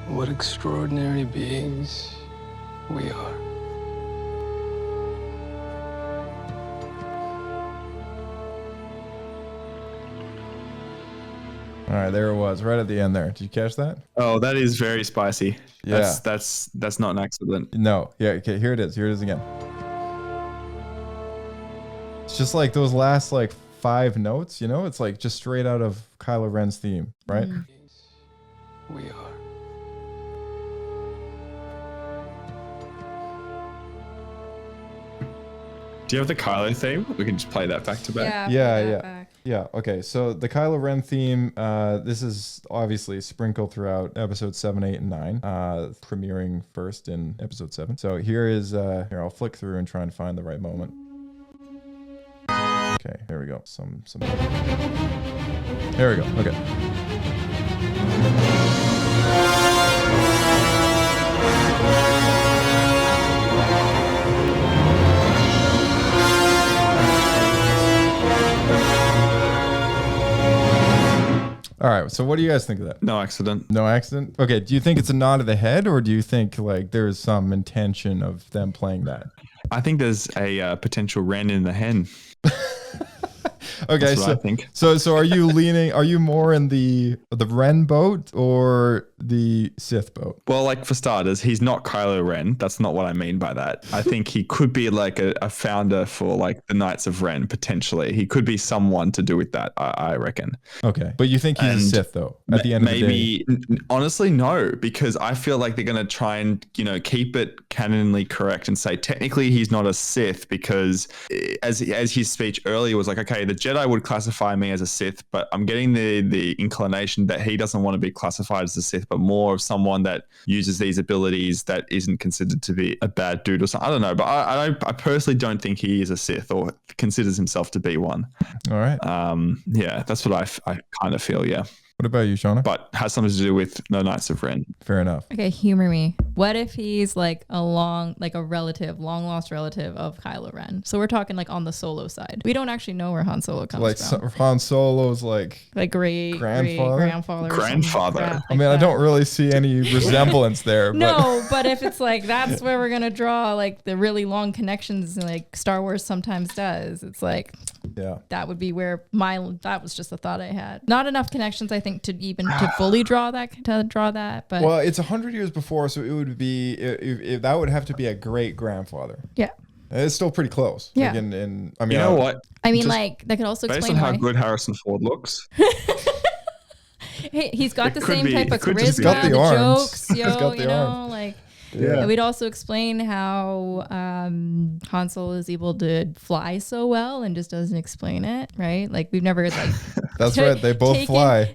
What extraordinary beings we are. All right, there it was, right at the end there. Did you catch that? Oh, that is very spicy. Yeah. That's not an accident. No. Yeah, okay, here it is. Here it is again. It's just like those last like 5 notes, It's like just straight out of Kylo Ren's theme, right? We are. Do you have the Kylo theme? We can just play that back to back. Yeah. Okay. So the Kylo Ren theme, this is obviously sprinkled throughout episodes 7, 8, and 9, premiering first in episode 7. So here is, here, I'll flick through and try and find the right moment. Okay, here we go. Some. There we go. Okay. All right, so what do you guys think of that? No accident. No accident? Okay, do you think it's a nod of the head, or do you think like there's some intention of them playing that? I think there's a potential Ren in the hen. Okay, That's what I think. So are you leaning? Are you more in the Ren boat or the Sith boat? Well, like for starters, he's not Kylo Ren. That's not what I mean by that. I think he could be like a founder for like the Knights of Ren potentially. He could be someone to do with that. I reckon. Okay, but you think he's a Sith though? At the end of the day, honestly, no, because I feel like they're gonna try and keep it canonally correct and say technically he's not a Sith because as his speech earlier was like, okay, the Jedi would classify me as a Sith, but I'm getting the inclination that he doesn't want to be classified as a Sith, but more of someone that uses these abilities that isn't considered to be a bad dude or something. I don't know, but I personally don't think he is a Sith or considers himself to be one. All right. Yeah, that's what I kind of feel. Yeah. What about you, Shauna? But has something to do with no Knights of Ren. Fair enough. Okay, humor me. What if he's like a long lost relative of Kylo Ren? So we're talking like on the Solo side. We don't actually know where Han Solo comes from. Han Solo's like great grandfather. grandfather. I mean, I don't really see any resemblance there. No, but if it's like that's where we're gonna draw like the really long connections, like Star Wars sometimes does. It's like, yeah, that would be where that was just a thought I had. Not enough connections, I think, to fully draw that. But well, it's 100 years before, so it would be if that would have to be a great grandfather. Yeah. It's still pretty close. Yeah. Like I mean, you know what? I mean, like that could also based explain on how why. good Harrison Ford looks. Hey, he's got It the could same be- type it of could just be- charisma, He's got the the arms. jokes, He's got the you know, arms. like. Yeah. And we'd also explain how Han Solo is able to fly so well and just doesn't explain it, right? Like we've never like. That's right. They both fly.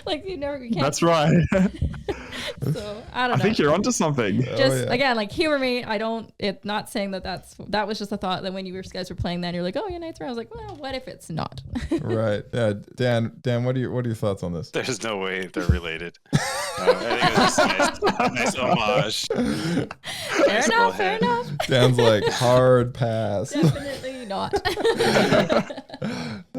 Like you never. You can't, That's right. So I don't know. I think you're onto something. Just again, like humor me. I don't. It not saying that was just a thought that when you guys were playing that, you're like, oh yeah, Knights. I was like, well, what if it's not? Right. Yeah. Dan, what are your thoughts on this? There's no way they're related. I think it was just a nice homage. Fair enough. Dan's like hard pass. Definitely not.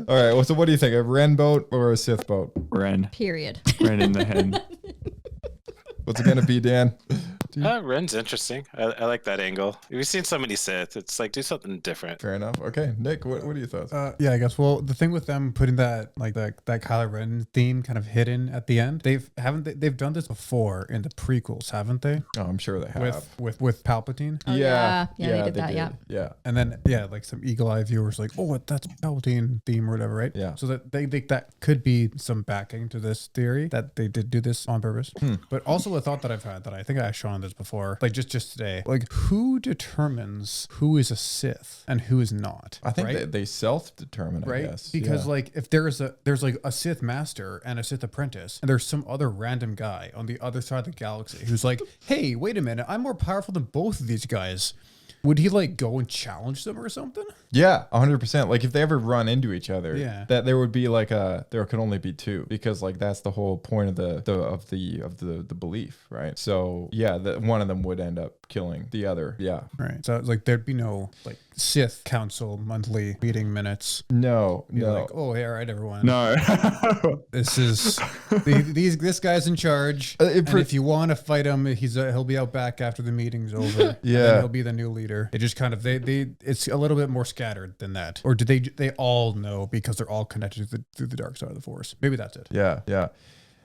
All right. Well, so what do you think? A Ren boat or a Sith boat? Ren. Period. Ren in the hen. What's it gonna be, Dan? Ren's interesting. I like that angle. We've seen so many Sith. It's like do something different. Fair enough. Okay, Nick, what are your thoughts? Yeah, I guess. Well, the thing with them putting that like that Kylo Ren theme kind of hidden at the end, they've done this before in the prequels, haven't they? Oh, I'm sure they have. With Palpatine. Oh, yeah, they did that. did. Yeah. Yeah. And then like some eagle eye viewers like, oh, that's Palpatine theme or whatever, right? Yeah. So that they think that could be some backing to this theory that they did do this on purpose. But also a thought that I've had that I think I showed on this before, like just today, like who determines who is a Sith and who is not? I think right? they self-determine, I Right? guess. Because Yeah. like if there's like a Sith master and a Sith apprentice, and there's some other random guy on the other side of the galaxy who's like, hey, wait a minute, I'm more powerful than both of these guys. Would he like go and challenge them or something? Yeah, 100%. Like if they ever run into each other, Yeah. that there would be like there could only be two, because like that's the whole point of the belief, right? So yeah, one of them would end up killing the other. Yeah. Right. So like there'd be no like Sith Council monthly meeting minutes. No. Be like, oh, hey, all right, everyone. No. This is this guy's in charge. And if you want to fight him, he'll be out back after the meeting's over. Yeah. And then he'll be the new leader. It just kind of it's a little bit more scattered than that. Or do they all know because they're all connected through the dark side of the Force? Maybe that's it. Yeah. Yeah.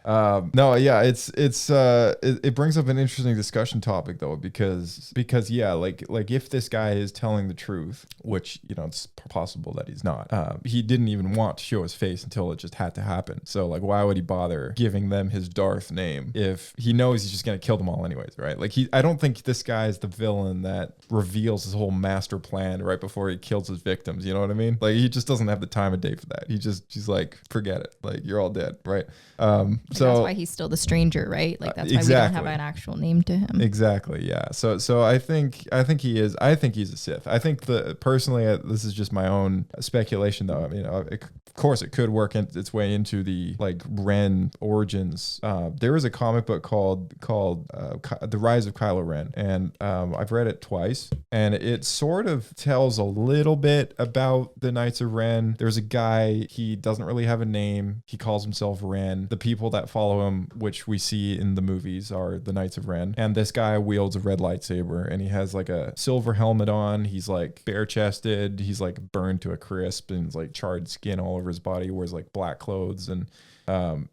No, yeah, it brings up an interesting discussion topic though, because yeah, like if this guy is telling the truth, which it's possible that he's not, he didn't even want to show his face until it just had to happen. So like, why would he bother giving them his Darth name if he knows he's just gonna kill them all anyways, right? Like I don't think this guy is the villain that reveals his whole master plan right before he kills his victims. You know what I mean? Like he just doesn't have the time of day for that. He's like, forget it, like you're all dead, right? So that's why he's still the stranger, right? Like that's why we don't have an actual name to him. Exactly. Yeah. So I think he is. I think he's a Sith. I think personally, this is just my own speculation, though. I mean, of course, it could work its way into the like Ren origins. There is a comic book called The Rise of Kylo Ren, and I've read it twice, and it sort of tells a little bit about the Knights of Ren. There's a guy, he doesn't really have a name. He calls himself Ren. The people that follow him, which we see in the movies, are the Knights of Ren. And this guy wields a red lightsaber, and he has like a silver helmet on. He's like bare chested. He's like burned to a crisp, and like charred skin all over his body. He wears like black clothes, and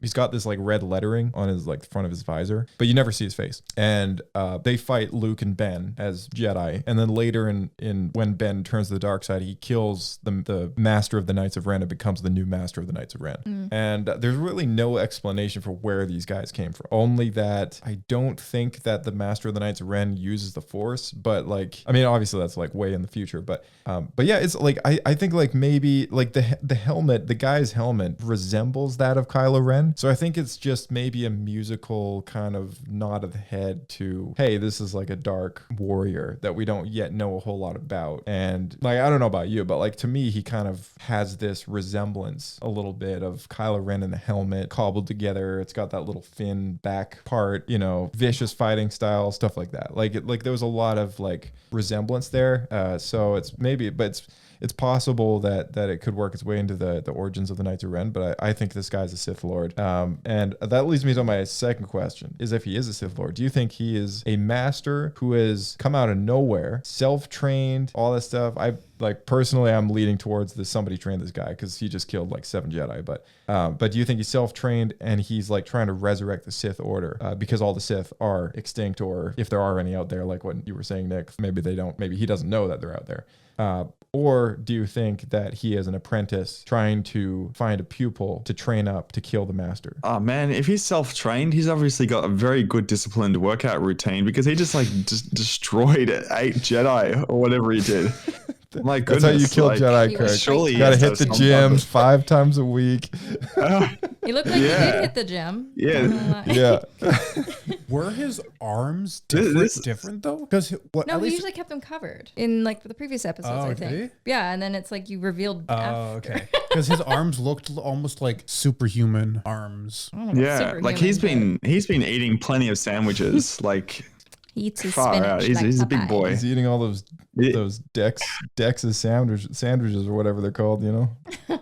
He's got this like red lettering on his like the front of his visor, but you never see his face. And they fight Luke and Ben as Jedi, and then later in when Ben turns to the dark side, he kills the master of the Knights of Ren and becomes the new master of the Knights of Ren. And there's really no explanation for where these guys came from. Only that I don't think that the master of the Knights of Ren uses the Force, but like, I mean, obviously that's like way in the future, but yeah, it's like I think like maybe like the helmet, the guy's helmet resembles that of Kylo Ren. So I think it's just maybe a musical kind of nod of the head to, hey, this is like a dark warrior that we don't yet know a whole lot about. And like, I don't know about you, but like to me, he kind of has this resemblance a little bit of Kylo Ren in the helmet cobbled together. It's got that little fin back part, you know, vicious fighting style, stuff like that. Like there was a lot of like resemblance there. So it's maybe, but it's possible that it could work its way into the origins of the Knights of Ren, but I think this guy's a Sith Lord. And that leads me to my second question, is if he is a Sith Lord, do you think he is a master who has come out of nowhere, self-trained, all that stuff? Personally, I'm leaning towards this somebody trained this guy because he just killed like 7 Jedi. But do you think he's self-trained and he's like trying to resurrect the Sith Order because all the Sith are extinct, or if there are any out there, like what you were saying, Nick, maybe they don't, maybe he doesn't know that they're out there. Or do you think that he is an apprentice trying to find a pupil to train up to kill the master? Oh man, if he's self-trained, he's obviously got a very good disciplined workout routine, because he just like destroyed 8 Jedi or whatever he did. My goodness, that's how you kill like, Jedi, Kirk. Surely you gotta hit the gym 5 times a week. He looked like he did hit the gym. Yeah. Were his arms different though? Because no, he usually kept them covered in like the previous episodes. I think. Yeah, and then it's like you revealed. Okay. Because his arms looked almost like superhuman arms. Yeah, like he's been eating plenty of sandwiches. Like he eats his spinach. He's a big boy. He's eating all those Dex's sandwiches or whatever they're called. You know.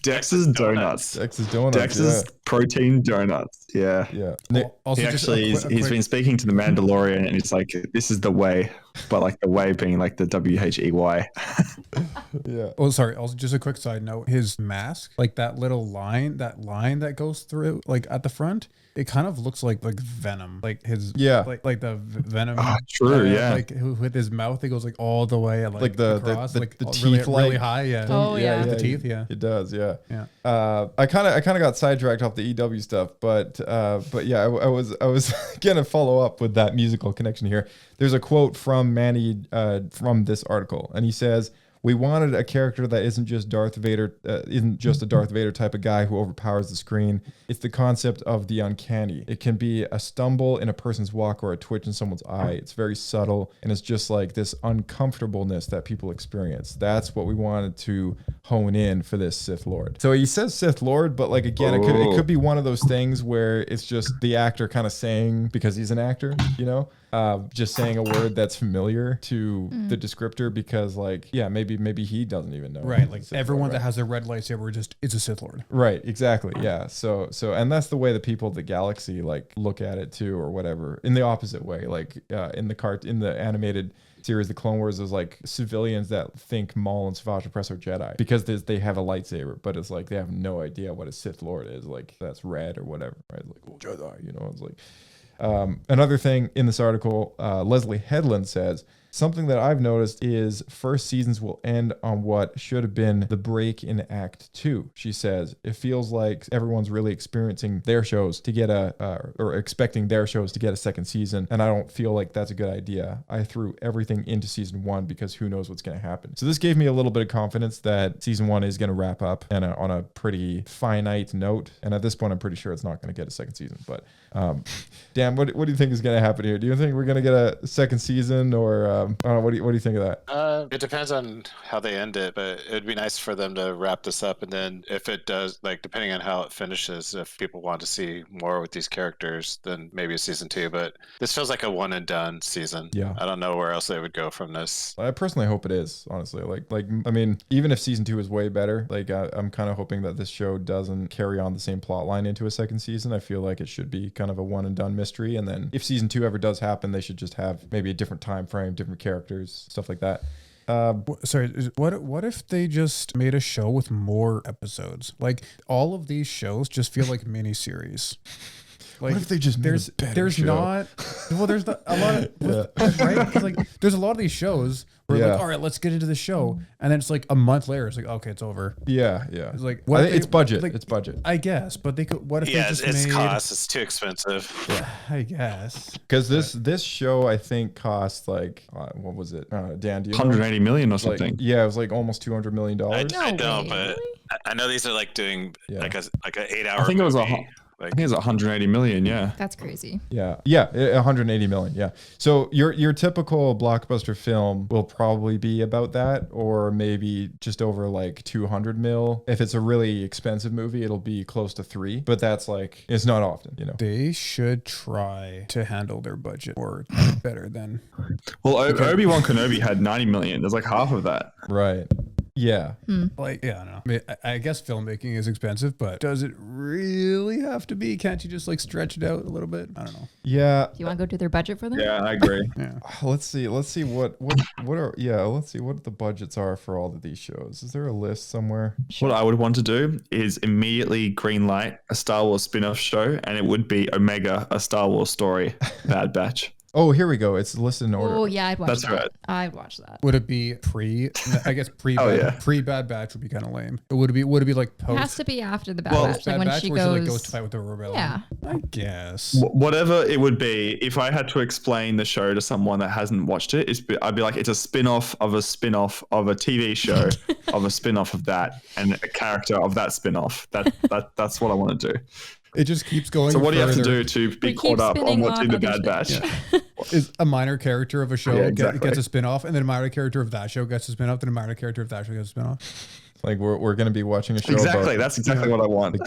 Dex's donuts. Dex's protein donuts. Yeah. Also, he's been speaking to the Mandalorian, and it's like, this is the way, but like the way being like the WHEY. Yeah. Oh, sorry. Also, just a quick side note. His mask, like that little line that goes through, like at the front, it kind of looks like Venom. Like his like the Venom. True. Like with his mouth, it goes like all the way, like the across, the teeth, really high. Yeah. Oh yeah. The teeth. Yeah. It does. Yeah. Yeah. I kind of got sidetracked off the EW stuff, but yeah, I was gonna follow up with that musical connection here. There's a quote from Manny from this article, and he says, "We wanted a character that isn't just Darth Vader, isn't just a Darth Vader type of guy who overpowers the screen. It's the concept of the uncanny. It can be a stumble in a person's walk or a twitch in someone's eye. It's very subtle, and it's just like this uncomfortableness that people experience. That's what we wanted to hone in for this Sith Lord." So he says Sith Lord, but like again, it could be one of those things where it's just the actor kind of saying, because he's an actor, you know, just saying a word that's familiar to the descriptor, because like, yeah, maybe he doesn't even know. Right, like everyone that has a red lightsaber is a Sith Lord. Right, exactly. Yeah. So and that's the way the people of the galaxy like look at it too, or whatever, in the opposite way. Like in the animated series, the Clone Wars, is like civilians that think Maul and Savage Opress are Jedi because they have a lightsaber, but it's like they have no idea what a Sith Lord is. Like that's red or whatever, right? Like, oh, Jedi, you know. It's like another thing in this article, Leslie Headland says, "Something that I've noticed is first seasons will end on what should have been the break in Act 2. She says, "It feels like everyone's really experiencing their shows to get or expecting their shows to get a second season. And I don't feel like that's a good idea. I threw everything into season 1 because who knows what's going to happen." So this gave me a little bit of confidence that season 1 is going to wrap up and on a pretty finite note. And at this point, I'm pretty sure it's not going to get a second season. But Dan, what do you think is going to happen here? Do you think we're going to get a second season, or I don't know, what do you think of that? It depends on how they end it, but it'd be nice for them to wrap this up, and then if it does, like depending on how it finishes, if people want to see more with these characters, then maybe a season 2. But this feels like a one and done season. Yeah, I don't know where else they would go from this. I personally hope it is, honestly. Like I mean, even if season 2 is way better, like I'm kind of hoping that this show doesn't carry on the same plot line into a second season. I feel like it should be kind of a one and done mystery, and then if season 2 ever does happen, they should just have maybe a different time frame, different characters, stuff like that. What if they just made a show with more episodes? Like all of these shows just feel like miniseries. Like, what if they just made a better show? There's not a lot of right. 'Cause, like there's a lot of these shows where like, all right, let's get into the show, and then it's like a month later, it's like, okay, it's over. Yeah. It's like it's budget. Like, it's budget. I guess, but they could. What if they just it's made? cost. It's too expensive. Yeah, I guess. Because this show I think cost like what was it? Dan, do you know? 180 million or something. Like, yeah, it was like almost $200 million. I know, but I know these are like doing like an 8-hour. I think it was movie. I think it's 180 million. Yeah. That's crazy. Yeah, 180 million. Yeah. So your typical blockbuster film will probably be about that, or maybe just over like 200 mil. If it's a really expensive movie, it'll be close to 3. But that's like it's not often, you know. They should try to handle their budget or better than. Well, Obi-Wan Kenobi had 90 million. There's like half of that. Right. Yeah. Like, yeah, I don't know. I mean, I guess filmmaking is expensive, but does it really have to be? Can't you just like stretch it out a little bit? I don't know. Yeah. Do you want to go to their budget for them? Yeah, I agree. Yeah. Let's see what the budgets are for all of these shows. Is there a list somewhere? What I would want to do is immediately greenlight a Star Wars spin-off show, and it would be Omega, a Star Wars story, Bad Batch. Oh, here we go. It's listed in order. Oh yeah, I'd watch That's that. right. I'd watch that. Would it be pre? I guess pre. Pre Bad Batch would be kind of lame. Would it be like post? It has to be after the Bad Batch, like when she goes to fight with the rebellion. Yeah. I guess. Whatever it would be, if I had to explain the show to someone that hasn't watched it, I'd be like, it's a spin-off of a spin-off of a TV show of a spin-off of that, and a character of that spin-off. That's what I want to do. It just keeps going. So what do you have to further. do to be caught up on watching the Bad Batch? Yeah. Is a minor character of a show exactly. gets a spin-off, and then a minor character of that show gets a spin-off, then a minor character of that show gets a spin-off. Like we're gonna be watching a show Exactly. about, That's exactly what I want.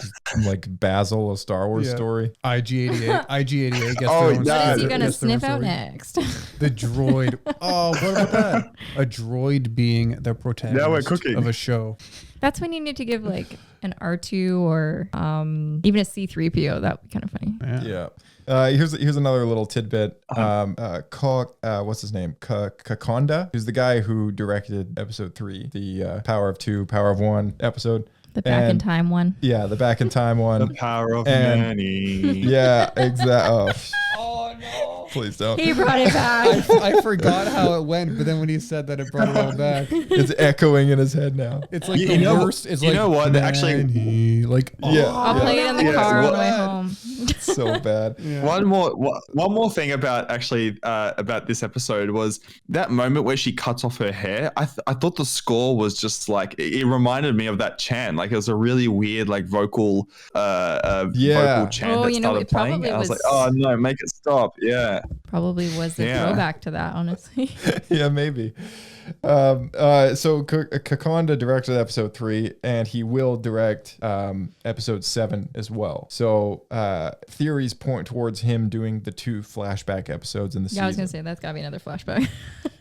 Like Basil, a Star Wars story. IG-88 gets Oh, their own What is he gonna gets their own sniff out story. next? The droid. Oh, what about that? A droid being the protagonist we're cooking. of a show. That's when you need to give like an R2 or even a C3PO. That would be kind of funny. Yeah. Here's another little tidbit. What's his name? Kakonda, who's the guy who directed episode 3, the Power of 2, Power of 1 episode. The back in time one. Yeah, the back in time one. The power of many. Yeah, exactly. Oh no! Please don't. He brought it back. I forgot how it went, but then when he said that, it brought it all back. It's echoing in his head now. It's like the worst. It's like, know what? Actually, like I'll play it in the car on the way home. It's so bad. Yeah. One more thing about about this episode was that moment where she cuts off her hair. I thought the score was just like it reminded me of that chant. Like it was a really weird like vocal chant that started playing. I was like, oh no, make it stop. Yeah. Probably was a throwback to that, honestly. Yeah, maybe. So Kakonda directed episode 3, and he will direct episode 7 as well. So theories point towards him doing the 2 flashback episodes in the season. I was gonna say that's gotta be another flashback.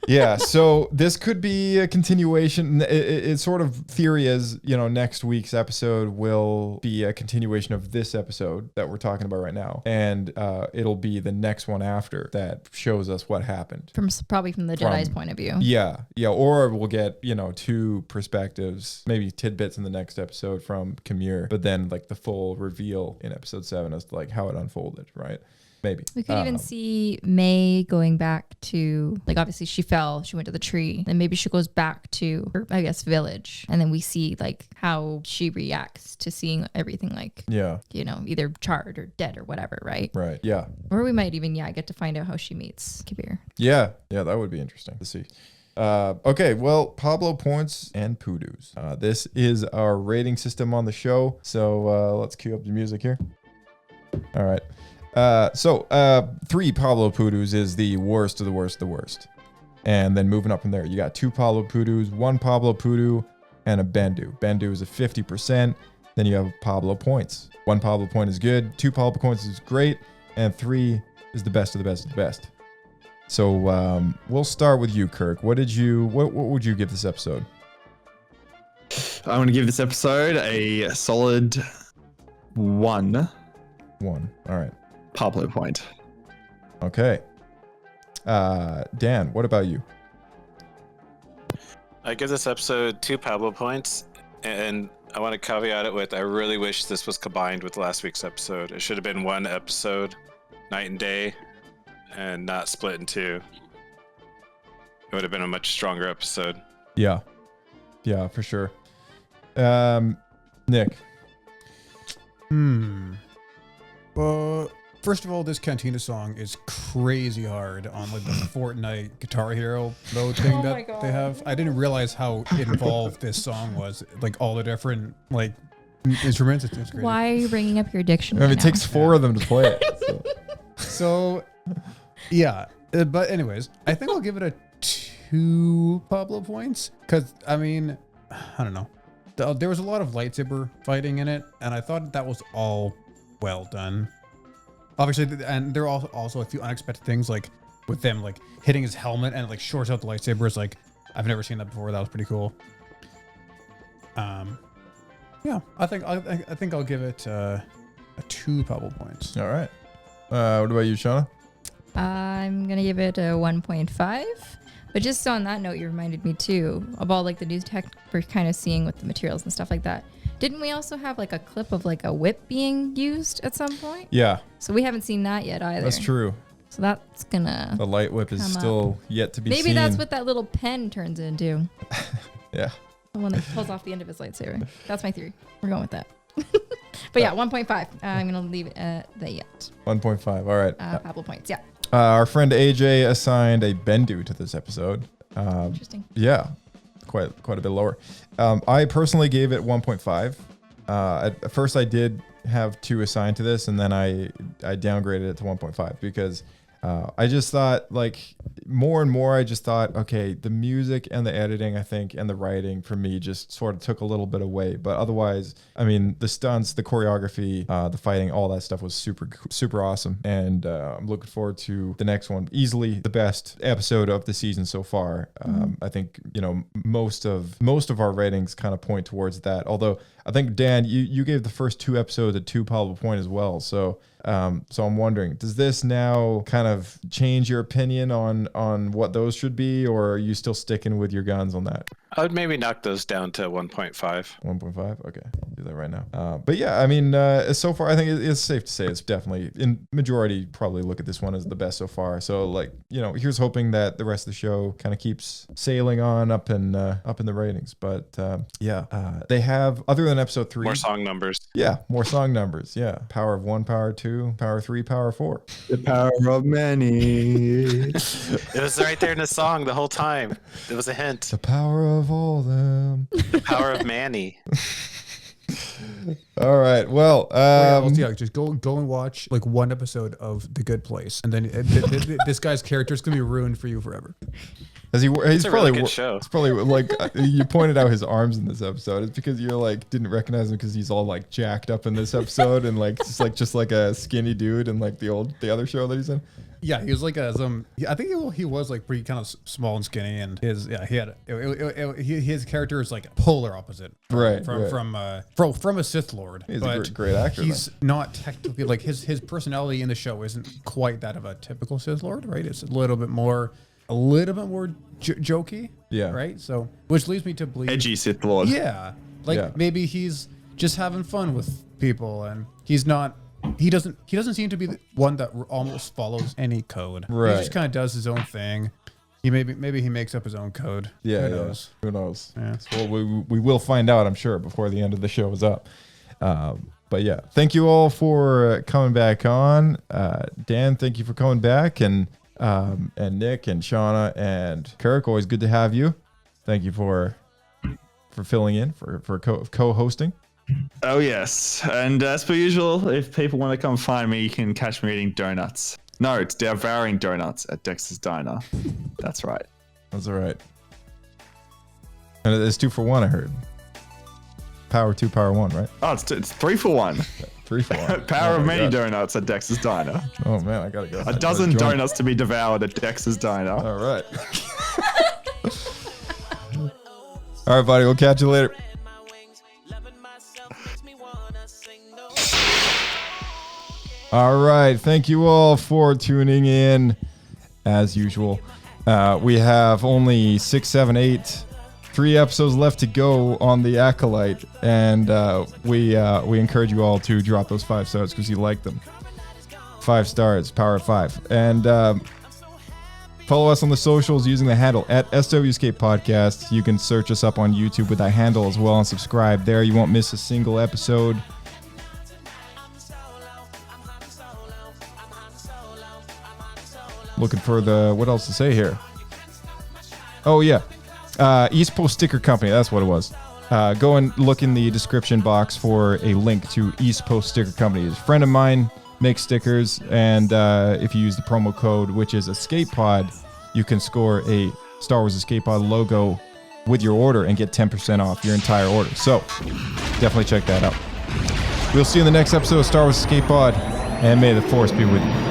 Yeah, so this could be a continuation. It's sort of theory is, next week's episode will be a continuation of this episode that we're talking about right now, and it'll be the next one after that shows us what happened. Probably from the Jedi's point of view. Yeah, or we'll get 2 perspectives, maybe tidbits in the next episode from Qimir, but then like the full reveal in episode 7 as to like how it unfolded, right? Maybe. We could even see May going back to, like, obviously she fell, she went to the tree, and maybe she goes back to her, I guess, village. And then we see, like, how she reacts to seeing everything, like, either charred or dead or whatever, right? Right, yeah. Or we might even, get to find out how she meets Qimir. Yeah, that would be interesting to see. Okay, well, Pablo points and poodoos. This is our rating system on the show. So let's cue up the music here. All right. So 3 Pablo Poodoos is the worst of the worst of the worst. And then moving up from there, you got 2 Pablo Poodoos, 1 Pablo Poodoo, and a Bendu. Bendu is a 50%. Then you have Pablo points. 1 Pablo point is good, 2 Pablo points is great, and 3 is the best of the best of the best. So we'll start with you, Kirk. What would you give this episode? I'm going to give this episode a solid 1. 1. All right. Pablo point. Okay. Dan, what about you? I give this episode 2 Pablo points, and I want to caveat it with I really wish this was combined with last week's episode. It should have been one episode, night and day, and not split in 2. It would have been a much stronger episode. Yeah. Yeah, for sure. Nick. First of all, this Cantina song is crazy hard on like the Fortnite Guitar Hero mode thing Oh my that God. they have. I didn't realize how involved this song was. Like all the different like instruments. It's crazy. Why are you bringing up your I dictionary? mean, it now? takes 4 of them to play it. So. So, yeah. But anyways, I think I'll give it a 2 Pablo points because I mean, I don't know. There was a lot of lightsaber fighting in it, and I thought that was all well done. Obviously, and there are also a few unexpected things, like with them like hitting his helmet and it, like shorts out the lightsabers. Like I've never seen that before. That was pretty cool. Yeah, I think I'll give it a 2 Pablo points. All right. What about you, Shauna? I'm gonna give it a 1.5. But just on that note, you reminded me too about like the new tech we're kind of seeing with the materials and stuff like that. Didn't we also have like a clip of like a whip being used at some point? Yeah, So we haven't seen that yet either. that's true. So that's gonna. The light whip is come still yet to be Maybe seen. that's what that little pen turns into. Yeah. The one that pulls off the end of his lightsaber. That's my theory. We're going with that. But yeah, 1.5. I'm gonna leave it at that. 1.5. All right. Pablo points. Yeah. Our friend AJ assigned a Bendu to this episode. Interesting. Yeah, quite a bit lower. I personally gave it 1.5. At first, I did have 2 assigned to this, and then I downgraded it to 1.5 because I just thought, like, more and more, I just thought, okay, the music and the editing, I think, and the writing for me just sort of took a little bit away. But otherwise, I mean, the stunts, the choreography, the fighting, all that stuff was super awesome. And I'm looking forward to the next one. Easily the best episode of the season so far. I think, you know, most of our ratings kind of point towards that. Although I think, Dan, you gave the first 2 episodes a 2 Pablo point as well. So I'm wondering, does this now kind of change your opinion on what those should be, or are you still sticking with your guns on that? I would maybe knock those down to 1.5. 1.5? Okay, do that right now. But yeah, I mean, so far, I think it's safe to say it's definitely, in majority, probably look at this one as the best so far. So, like, you know, here's hoping that the rest of the show kind of keeps sailing on up in the ratings. But they have, other than episode 3, More song numbers. Yeah, more song numbers. Yeah, power of 1, power 2, power 3, power 4. The power of many. It was right there in the song the whole time. It was a hint. The power of all them. The power of Manny. All right. Well, Just go and watch like 1 episode of The Good Place, and then this guy's character is gonna be ruined for you forever. he's a probably really good show. It's probably like you pointed out his arms in this episode. It's because you're like didn't recognize him because he's all like jacked up in this episode and like just like a skinny dude in like the other show that he's in. Yeah, he was like I think he was like pretty kind of small and skinny, and his character is like polar opposite, from a Sith Lord. He's a great actor. He's not technically like his personality in the show isn't quite that of a typical Sith Lord, right? It's a little bit more jokey, yeah, right. So, which leads me to believe Edgy Sith Lord. Yeah, maybe he's just having fun with people, and he's not. He doesn't seem to be the one that almost follows any code. Right. He just kind of does his own thing. He maybe he makes up his own code. Yeah. Who knows? Who knows? Yeah. So we will find out, I'm sure, before the end of the show is up. But yeah, thank you all for coming back on. Dan, thank you for coming back, and Nick and Shauna and Kirk, always good to have you. Thank you for filling in for co-hosting. Oh, yes. And as per usual, if people want to come find me, you can catch me eating donuts. No, it's devouring donuts at Dexter's Diner. That's right. That's all right. And it's 2 for 1, I heard. Power 2, power 1, right? Oh, it's 3 for 1. 3 for 1. Power of many God. donuts at Dexter's Diner. Oh, man, I got to go. A dozen donuts to be devoured at Dexter's Diner. All right. All right, buddy. We'll catch you later. All right. Thank you all for tuning in. As usual, we have only 6, 7, 8 3 episodes left to go on the ACOLYTE, and we encourage you all to drop those 5 stars because you like them. 5 stars, power of 5. And follow us on the socials using the handle at SWScape Podcast. You can search us up on YouTube with that handle as well and subscribe there. You won't miss a single episode. Looking for what else to say here? Oh, yeah. East Post Sticker Company, that's what it was. Go and look in the description box for a link to East Post Sticker Company. A friend of mine makes stickers, and if you use the promo code, which is Escape Pod, you can score a Star Wars Escape Pod logo with your order and get 10% off your entire order. So definitely check that out. We'll see you in the next episode of Star Wars Escape Pod, and may the Force be with you.